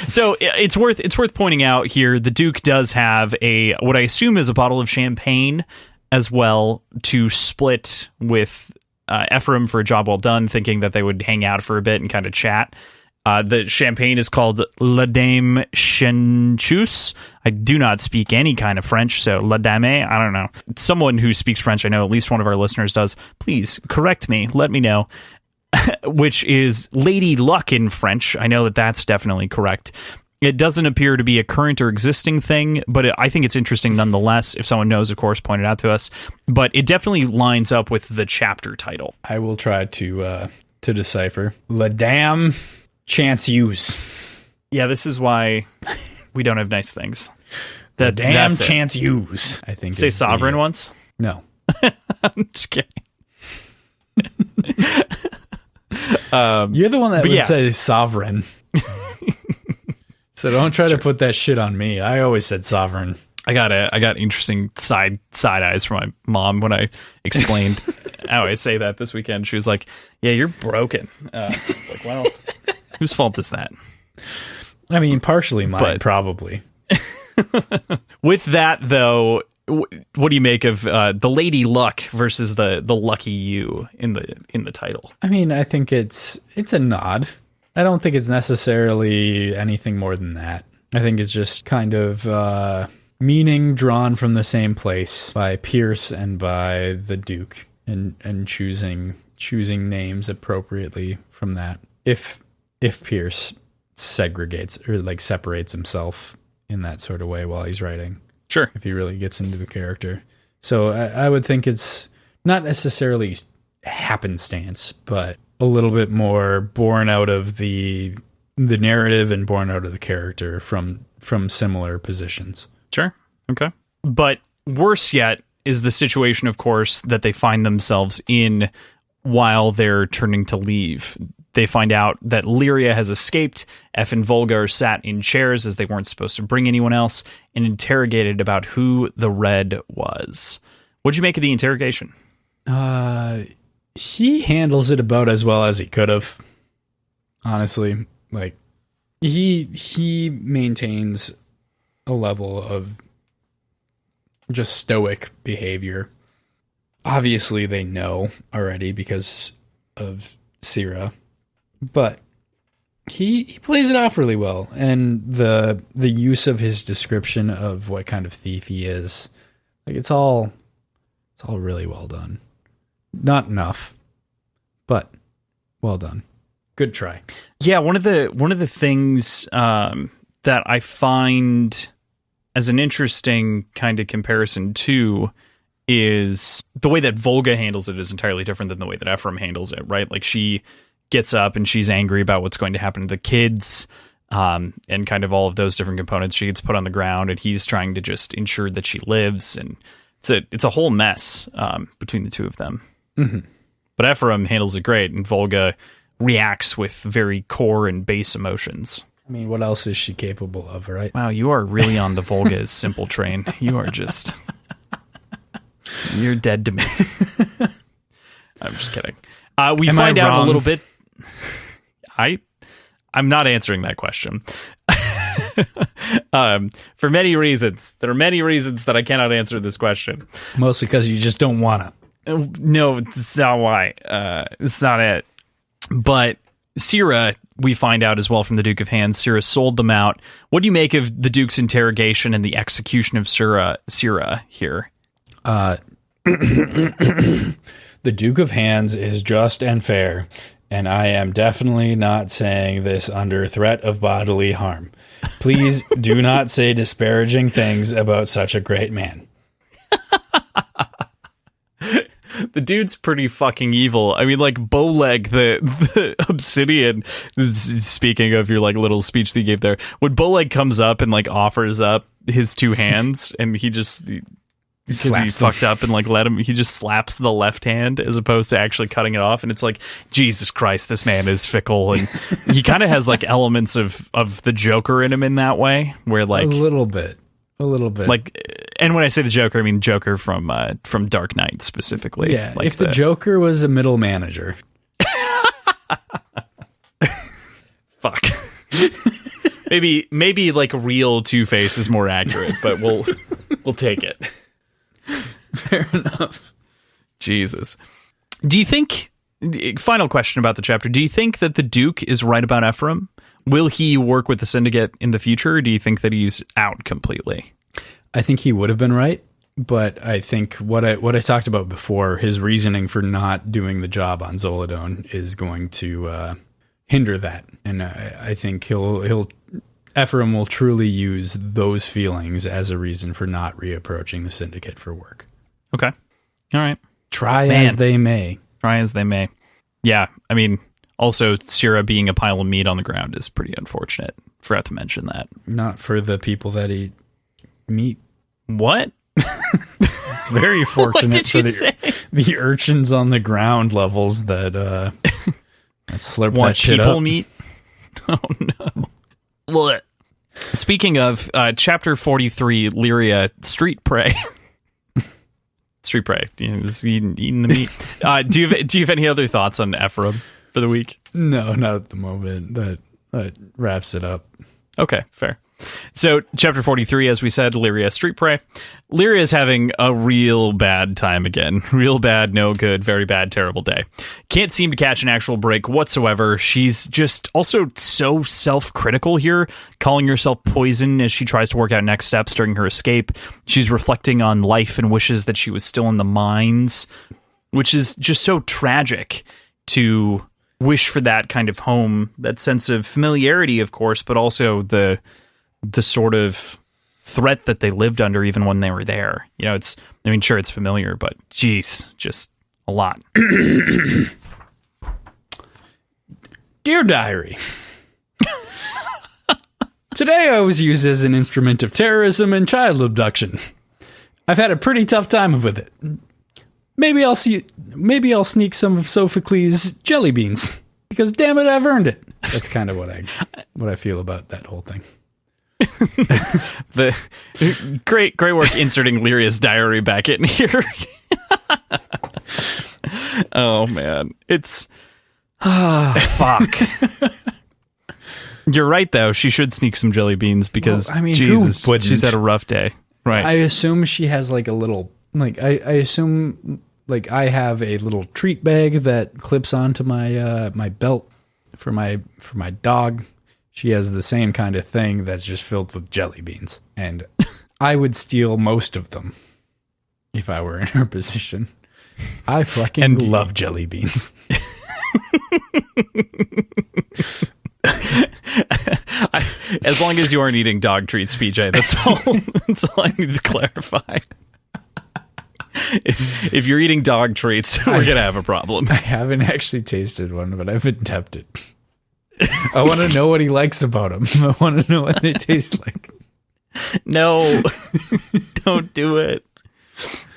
So it's worth pointing out here. The Duke does have what I assume is a bottle of champagne as well to split with Ephraim for a job well done, thinking that they would hang out for a bit and kind of chat. The champagne is called La Dame Chenchus. I do not speak any kind of French, so La Dame, I don't know. Someone who speaks French, I know at least one of our listeners does. Please correct me. Let me know. Which is Lady Luck in French. I know that that's definitely correct. It doesn't appear to be a current or existing thing, but I think it's interesting nonetheless. If someone knows, of course, point it out to us. But it definitely lines up with the chapter title. I will try to decipher. La Dame Chance Use. Yeah, this is why We don't have nice things. The damn That's it. chance use. I think. Say is sovereign once. No. I'm just kidding. You're the one that would yeah. say sovereign. So don't try to put that shit on me. I always said sovereign. I got interesting side eyes from my mom when I explained how I say that this weekend. She was like, "Yeah, you're broken." Like, well, whose fault is that? I mean, partially mine, probably. With that, though, what do you make of the Lady Luck versus the Lucky You in the title? I mean, I think it's a nod. I don't think it's necessarily anything more than that. I think it's just kind of meaning drawn from the same place by Pierce and by the Duke, and choosing names appropriately from that. If Pierce segregates or like separates himself in that sort of way while he's writing. Sure. If he really gets into the character. So I would think it's not necessarily happenstance, but a little bit more born out of the narrative and born out of the character from similar positions. Sure. Okay. But worse yet is the situation, of course, that they find themselves in while they're turning to leave. They find out that Lyria has escaped. F and Volga are sat in chairs as they weren't supposed to bring anyone else and interrogated about who the Red was. What'd you make of the interrogation? He handles it about as well as he could have. Honestly, like he maintains a level of just stoic behavior. Obviously, they know already because of Syrah. But he plays it off really well, and the use of his description of what kind of thief he is, like it's all really well done. Not enough, but well done. Good try. Yeah, one of the things that I find as an interesting kind of comparison too is the way that Volga handles it is entirely different than the way that Ephraim handles it, right? Like she gets up and she's angry about what's going to happen to the kids, and kind of all of those different components. She gets put on the ground, and he's trying to just ensure that she lives, and it's a whole mess between the two of them. Mm-hmm. But Ephraim handles it great, and Volga reacts with very core and base emotions. I mean, what else is she capable of, right? Wow, you are really on the Volga is simple train. You are just... You're dead to me. I'm just kidding. We find out a little bit... I'm not answering that question. For many reasons. There are many reasons that I cannot answer this question. Mostly because you just don't want to. No, it's not why. It's not it. But Syrah, we find out as well from the Duke of Hands, Syrah sold them out. What do you make of the Duke's interrogation and the execution of Syrah here? The Duke of Hands is just and fair, and I am definitely not saying this under threat of bodily harm. Please do not say disparaging things about such a great man. The dude's pretty fucking evil. I mean, like, Bowleg, the obsidian, speaking of your, like, little speech that you gave there, when Bowleg comes up and, like, offers up his two hands, and he just... Because he fucked up and like he just slaps the left hand as opposed to actually cutting it off, and it's like, Jesus Christ, this man is fickle, and he kind of has like elements of the Joker in him in that way, where like a little bit, like, and when I say the Joker, I mean Joker from Dark Knight specifically. Yeah, like if the Joker was a middle manager, fuck. maybe like real Two-Face is more accurate, but we'll take it. Fair enough. Jesus. Do you think, final question about the chapter, do you think that the Duke is right about Ephraim? Will he work with the Syndicate in the future, or do you think that he's out completely? I think he would have been right, but I think what I talked about before, his reasoning for not doing the job on Zoladone is going to hinder that, and I think Ephraim will truly use those feelings as a reason for not reapproaching the Syndicate for work. Okay. All right. Try as they may. Yeah. I mean, also, Syrah being a pile of meat on the ground is pretty unfortunate. forgot to mention that. Not for the people that eat meat. What? It's very fortunate What did you for say? the urchins on the ground levels that slurp Want that shit people up. meat? Oh no. Well, speaking of chapter 43, Lyria, street prey. Street prey. Just eating the meat. Do you have any other thoughts on Ephraim for the week? No, not at the moment. That wraps it up. Okay, fair. So, chapter 43, as we said, Lyria, street prey. Lyria is having a real bad time again. Real bad, no good, very bad, terrible day. Can't seem to catch an actual break whatsoever. She's just also so self-critical here, calling herself poison as she tries to work out next steps during her escape. She's reflecting on life and wishes that she was still in the mines, which is just so tragic to wish for that kind of home, that sense of familiarity, of course, but also the sort of threat that they lived under even when they were there. Sure, it's familiar, but geez, just a lot. Dear Diary, today I was used as an instrument of terrorism and child abduction. I've had a pretty tough time with it. Maybe I'll sneak some of Sophocles' jelly beans, because damn it, I've earned it. That's kind of what I feel about that whole thing. The great work inserting Lyria's diary back in here. Oh man, it's fuck. You're right though. She should sneak some jelly beans because Jesus, she's had a rough day. Right. I assume she has like a little I assume like I have a little treat bag that clips onto my my belt for my dog. She has the same kind of thing that's just filled with jelly beans. And I would steal most of them if I were in her position. I fucking love jelly beans. As long as you aren't eating dog treats, PJ, that's all I need to clarify. If you're eating dog treats, we're going to have a problem. I haven't actually tasted one, but I've been tempted. I want to know what he likes about them. I want to know what they taste like. No, don't do it.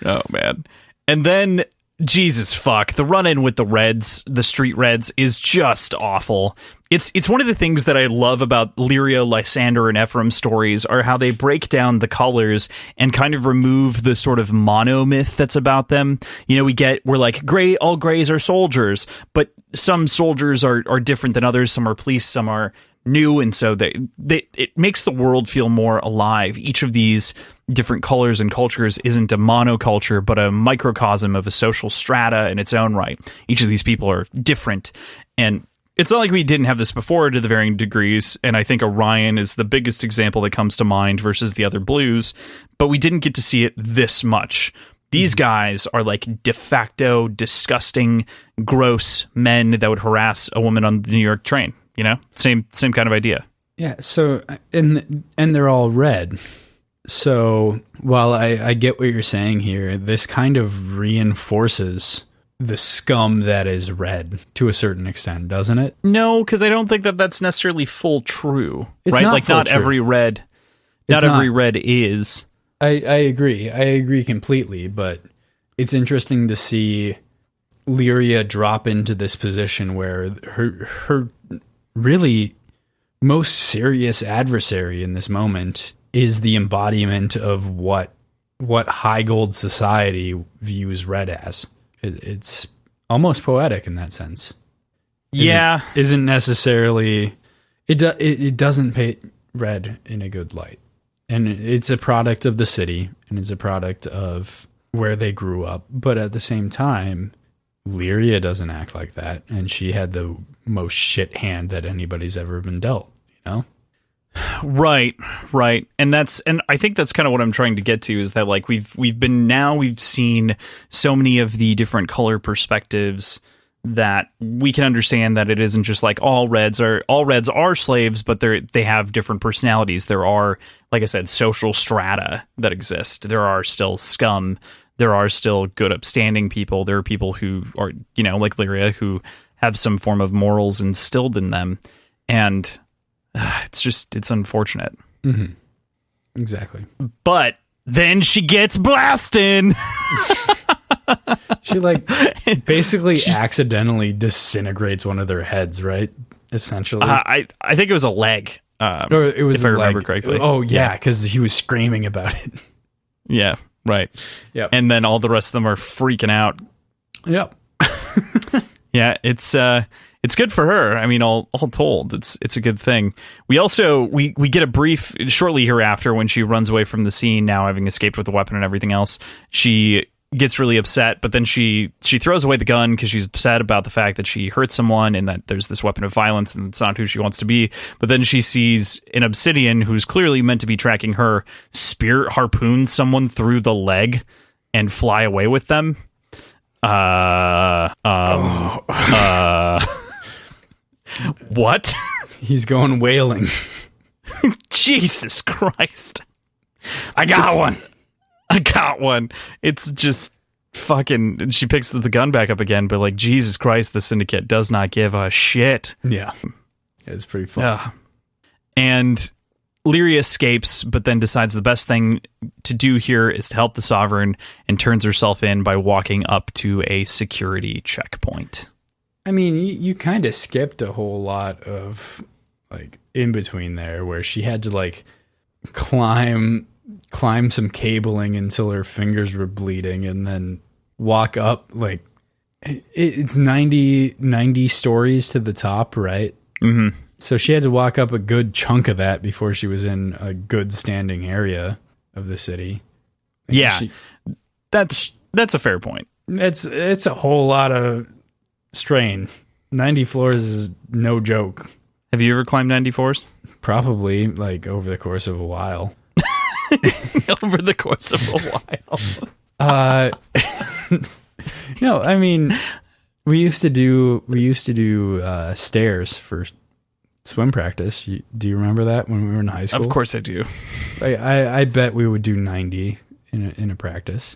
Oh, man. And then, Jesus fuck, the run-in with the Reds, the street Reds, is just awful. It's one of the things that I love about Lyria, Lysander, and Ephraim stories are how they break down the colors and kind of remove the sort of monomyth that's about them. We're like, all grays are soldiers, but some soldiers are different than others. Some are police, some are new, and so it makes the world feel more alive. Each of these different colors and cultures isn't a monoculture, but a microcosm of a social strata in its own right. Each of these people are different, and it's not like we didn't have this before to the varying degrees, and I think Orion is the biggest example that comes to mind versus the other blues, but we didn't get to see it this much. These guys are like de facto disgusting, gross men that would harass a woman on the New York train. Same kind of idea. Yeah. So and they're all red. So while I get what you're saying here, this kind of reinforces the scum that is red to a certain extent, doesn't it? No, because I don't think that that's necessarily full true. It's right? not like full not true. every red. It's not every red is. I agree. I agree completely, but it's interesting to see Lyria drop into this position where her really most serious adversary in this moment is the embodiment of what high gold society views red as. It's almost poetic in that sense. Isn't necessarily it doesn't paint red in a good light. And it's a product of the city, and it's a product of where they grew up. But at the same time, Lyria doesn't act like that, and she had the most shit hand that anybody's ever been dealt, Right. And I think that's kind of what I'm trying to get to, is that like we've seen so many of the different color perspectives that we can understand that it isn't just like all reds are slaves, but they have different personalities. There are, like I said, social strata that exist. There are still scum. There are still good, upstanding people. There are people who are, like Lyria, who have some form of morals instilled in them. And It's unfortunate. Mm-hmm. Exactly. But then she gets blasted. She basically accidentally disintegrates one of their heads, right? Essentially. I think it was a leg. Or it was if I remember correctly. Oh yeah, because he was screaming about it. Yeah, right. Yep. And then all the rest of them are freaking out. Yep. Yeah, it's good for her. I mean, all told, it's a good thing. We also we get a brief shortly hereafter when she runs away from the scene, now having escaped with the weapon and everything else. She gets really upset, but then she throws away the gun because she's upset about the fact that she hurt someone and that there's this weapon of violence and it's not who she wants to be. But then she sees an obsidian who's clearly meant to be tracking her spirit harpoon someone through the leg and fly away with them. What? He's going wailing. Jesus Christ. I got one. It's just fucking... She picks the gun back up again, but like, Jesus Christ, the Syndicate does not give a shit. Yeah. It's pretty fun. And Lyria escapes, but then decides the best thing to do here is to help the Sovereign and turns herself in by walking up to a security checkpoint. I mean, you kind of skipped a whole lot of like in between there where she had to like climb some cabling until her fingers were bleeding and then walk up like it's 90 stories to the top, right? Mm-hmm. So she had to walk up a good chunk of that before she was in a good standing area of the city. Yeah, that's a fair point. It's a whole lot of strain. 90 floors is no joke. Have you ever climbed 90 floors? Probably, like, over the course of a while. Over the course of a while. No, I mean, we used to do stairs for swim practice. Do you remember that when we were in high school? Of course I do. I bet we would do 90 in a practice.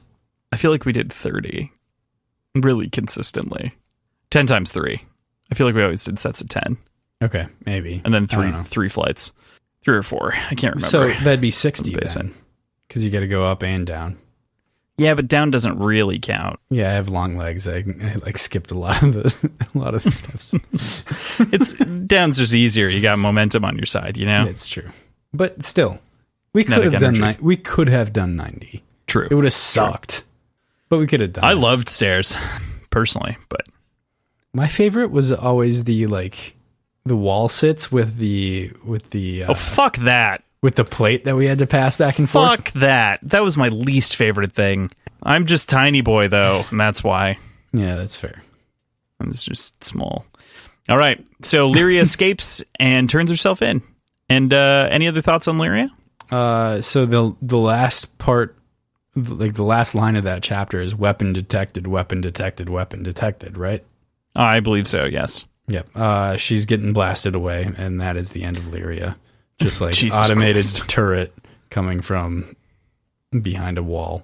I feel like we did 30 really consistently. 10 times 3. I feel like we always did sets of 10. Okay, maybe. And then three flights. 3 or 4. I can't remember. So that'd be 60 then. Because you got to go up and down. Yeah, but down doesn't really count. Yeah, I have long legs. I like skipped a lot of the steps. It's down's just easier. You got momentum on your side, you know? It's true. But still, we could have done 90. True. It would have sucked. But we could have done it. I loved stairs personally, but my favorite was always the wall sits with the oh, fuck that. With the plate that we had to pass back and forth. Fuck that. That was my least favorite thing. I'm just tiny boy, though, and that's why. Yeah, that's fair. I was just small. All right. So Lyria escapes and turns herself in. And any other thoughts on Lyria? So the last part, like the last line of that chapter is weapon detected, weapon detected, weapon detected, right? I believe so, yes. Yep. She's getting blasted away, and that is the end of Lyria. Just like Jesus automated Christ. turret coming from behind a wall.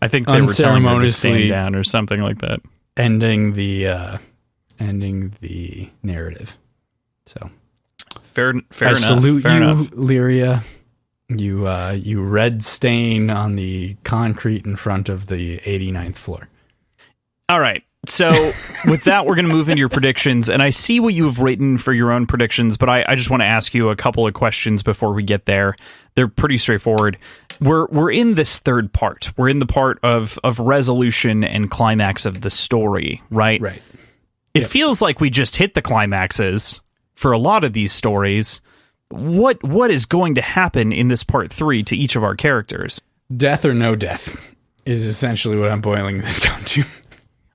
I think they were telling her to stand down or something like that. Ending the narrative. So fair enough. I salute fair you, enough. Lyria. You red stain on the concrete in front of the 89th floor. All right. So with that, we're going to move into your predictions. And I see what you have written for your own predictions, but I just want to ask you a couple of questions before we get there. They're pretty straightforward. We're in this third part. We're in the part of resolution and climax of the story, right? Right. It feels like we just hit the climaxes for a lot of these stories. What is going to happen in this part 3 to each of our characters? Death or no death is essentially what I'm boiling this down to.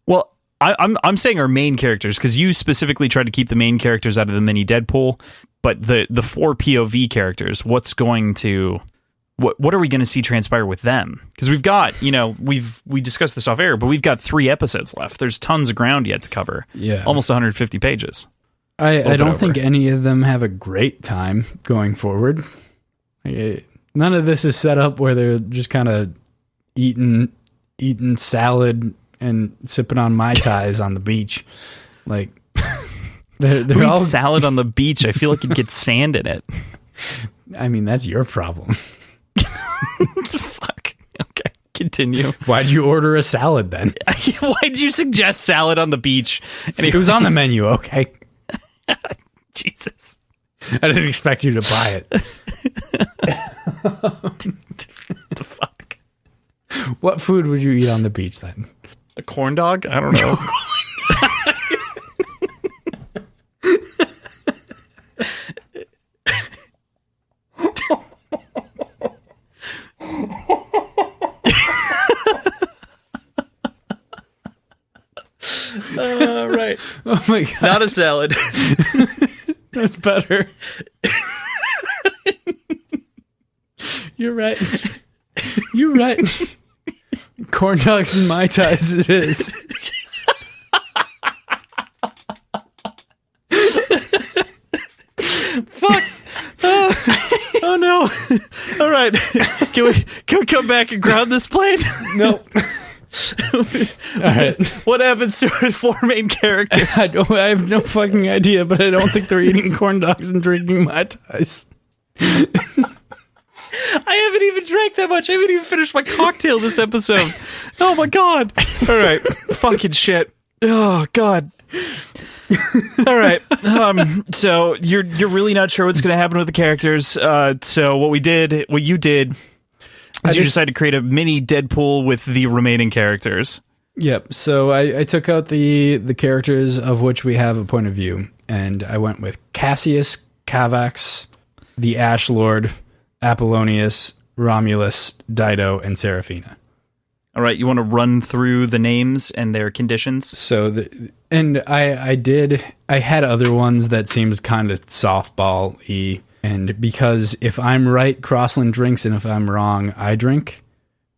Well, I'm saying our main characters, because you specifically tried to keep the main characters out of the mini Deadpool, but the 4 POV characters, what are we going to see transpire with them? Because we've got, we discussed this off air, but we've got 3 episodes left. There's tons of ground yet to cover. Yeah. Almost 150 pages. I don't think any of them have a great time going forward. None of this is set up where they're just kind of eating salad and sipping on Mai Tais on the beach. Like, They're Who all eats salad on the beach? I feel like it'd get sand in it. I mean, that's your problem. Fuck. Okay, continue. Why'd you order a salad then? Why'd you suggest salad on the beach? It was on the menu, okay? Jesus. I didn't expect you to buy it. The fuck? What food would you eat on the beach then? A corn dog? I don't know. Right. Oh my God. Not a salad. That's better. You're right. You're right. Corn dogs and Mai Tais it is. Fuck. Oh no. All right. Can we come back and ground this plane? Nope. All right. What happens to our 4 main characters? I have no fucking idea, but I don't think they're eating corn dogs and drinking Mai Tais. I haven't even drank that much. I haven't even finished my cocktail this episode. Oh my God. All right. Fucking shit. Oh God. All right. So you're really not sure what's going to happen with the characters. So what you did is you decided to create a mini Deadpool with the remaining characters. Yep. So I took out the characters of which we have a point of view, and I went with Cassius, Cavax, the Ash Lord, Apollonius, Romulus, Dido, and Seraphina. All right. You want to run through the names and their conditions? So I had other ones that seemed kind of softball-y. And because if I'm right, Crossland drinks, and if I'm wrong, I drink,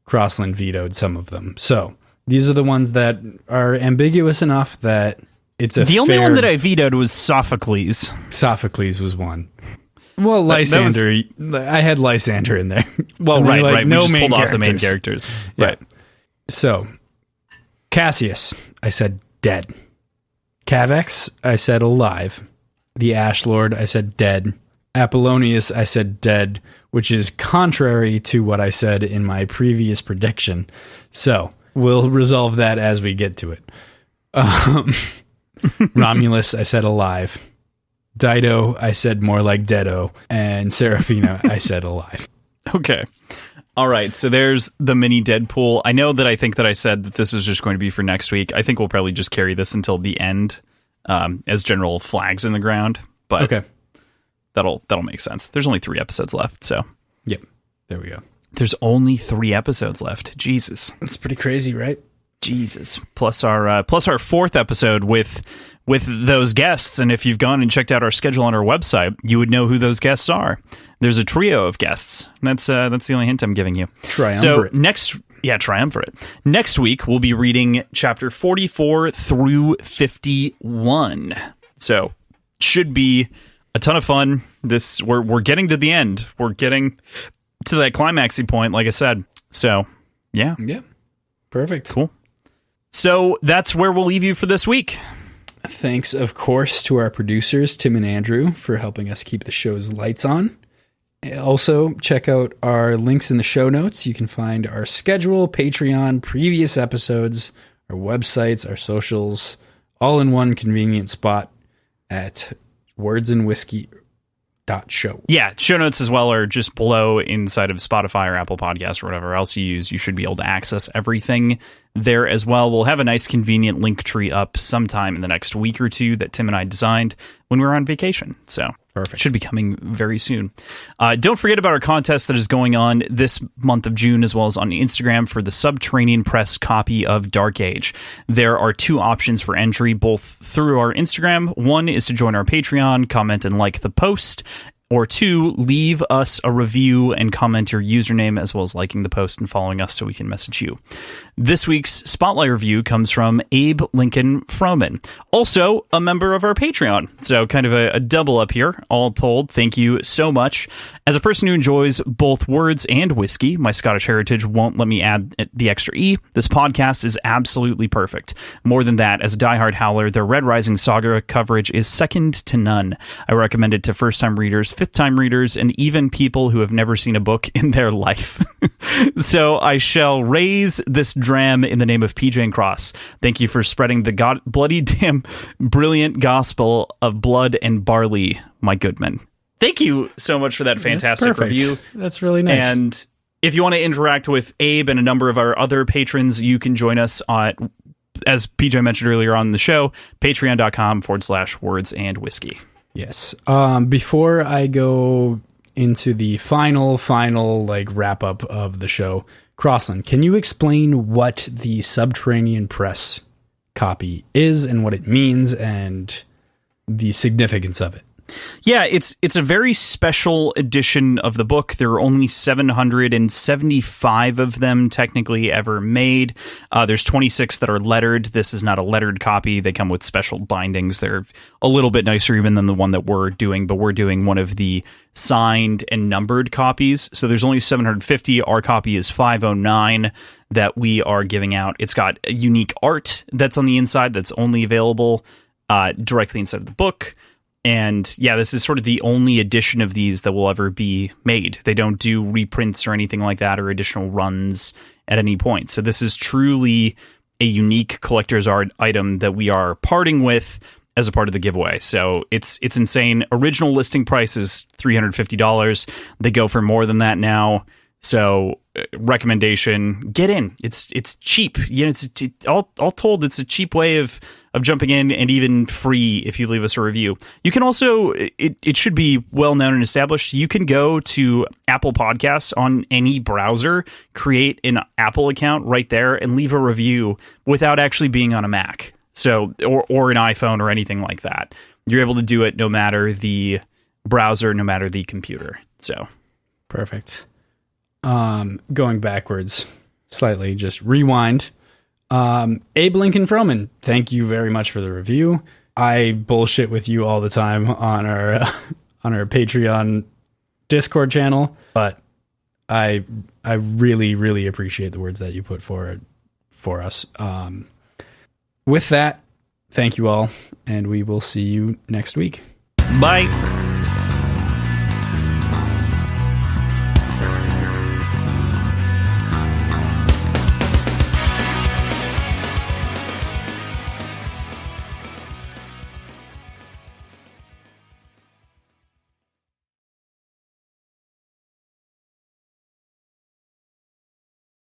Crossland vetoed some of them. So these are the ones that are ambiguous enough that it's the only one that I vetoed was Sophocles. Sophocles was one. Well, Lysander, I had Lysander in there. Well, right. No we just main pulled characters. off the main characters. Yeah. Right. So, Cassius, I said dead. Cavax, I said alive. The Ash Lord, I said dead. Apollonius, I said dead, which is contrary to what I said in my previous prediction. So, we'll resolve that as we get to it. Romulus, I said alive. Dido, I said more like Deado. And Seraphina, I said alive. Okay. All right. So there's the mini Deadpool. I know that I said that this was just going to be for next week. I think we'll probably just carry this until the end as general flags in the ground. But okay. That'll make sense. There's only 3 episodes left. So yep. There we go. There's only 3 episodes left. Jesus. That's pretty crazy, right? Jesus. Plus our 4th episode with those guests. And if you've gone and checked out our schedule on our website, you would know who those guests are. There's a trio of guests. That's the only hint I'm giving you. Triumvirate. So triumvirate. Next week we'll be reading chapter 44 through 51. So should be a ton of fun. We're getting to the end. We're getting to that climaxing point, like I said. So yeah. Yeah. Perfect. Cool. So that's where we'll leave you for this week. Thanks, of course, to our producers, Tim and Andrew, for helping us keep the show's lights on. Also, check out our links in the show notes. You can find our schedule, Patreon, previous episodes, our websites, our socials, all in one convenient spot at wordsandwhiskey.show. Yeah, show notes as well are just below inside of Spotify or Apple Podcasts or whatever else you use. You should be able to access everything there as well. We'll have a nice convenient link tree up sometime in the next week or 2 that Tim and I designed when we were on vacation. So perfect. Should be coming very soon. Don't forget about our contest that is going on this month of June, as well as on Instagram for the Subterranean Press copy of Dark Age. There are 2 options for entry, both through our Instagram. One is to join our Patreon, comment and like the post, or 2, leave us a review and comment your username as well as liking the post and following us so we can message you. This week's Spotlight review comes from Abe Lincoln Froman, also a member of our Patreon. So kind of a double up here, all told. Thank you so much. As a person who enjoys both words and whiskey, my Scottish heritage won't let me add the extra E. This podcast is absolutely perfect. More than that, as a diehard Howler, their Red Rising Saga coverage is second to none. I recommend it to first-time readers, fifth-time readers, and even people who have never seen a book in their life. So I shall raise this dram in the name of PJ and Cross. Thank you for spreading the bloody damn brilliant gospel of blood and barley, my good men. Thank you so much for that fantastic review. That's really nice. And if you want to interact with Abe and a number of our other patrons, you can join us on, as PJ mentioned earlier on the show, patreon.com/words and whiskey. Yes. Before I go into the final wrap up of the show, Crossland, can you explain what the Subterranean Press copy is and what it means and the significance of it? Yeah, it's a very special edition of the book. There are only 775 of them technically ever made. There's 26 that are lettered. This is not a lettered copy. They come with special bindings. They're a little bit nicer even than the one that we're doing, but we're doing one of the signed and numbered copies. So there's only 750. Our copy is 509 that we are giving out. It's got unique art that's on the inside that's only available directly inside of the book. And yeah, this is sort of the only edition of these that will ever be made. They don't do reprints or anything like that or additional runs at any point. So this is truly a unique collector's art item that we are parting with as a part of the giveaway. So it's insane. Original listing price is $350. They go for more than that now. So recommendation, get in. It's cheap. You know, it's all told, it's a cheap way of jumping in, and even free if you leave us a review. You can also, it should be well known and established, you can go to Apple Podcasts on any browser, create an Apple account right there, and leave a review without actually being on a Mac. So, or an iPhone or anything like that. You're able to do it no matter the browser, no matter the computer. So perfect. Going backwards slightly, just rewind. Abe Lincoln Froman, thank you very much for the review. I bullshit with you all the time on our Patreon Discord channel, but I really, really appreciate the words that you put forward for us. With that, thank you all, and we will see you next week. Bye.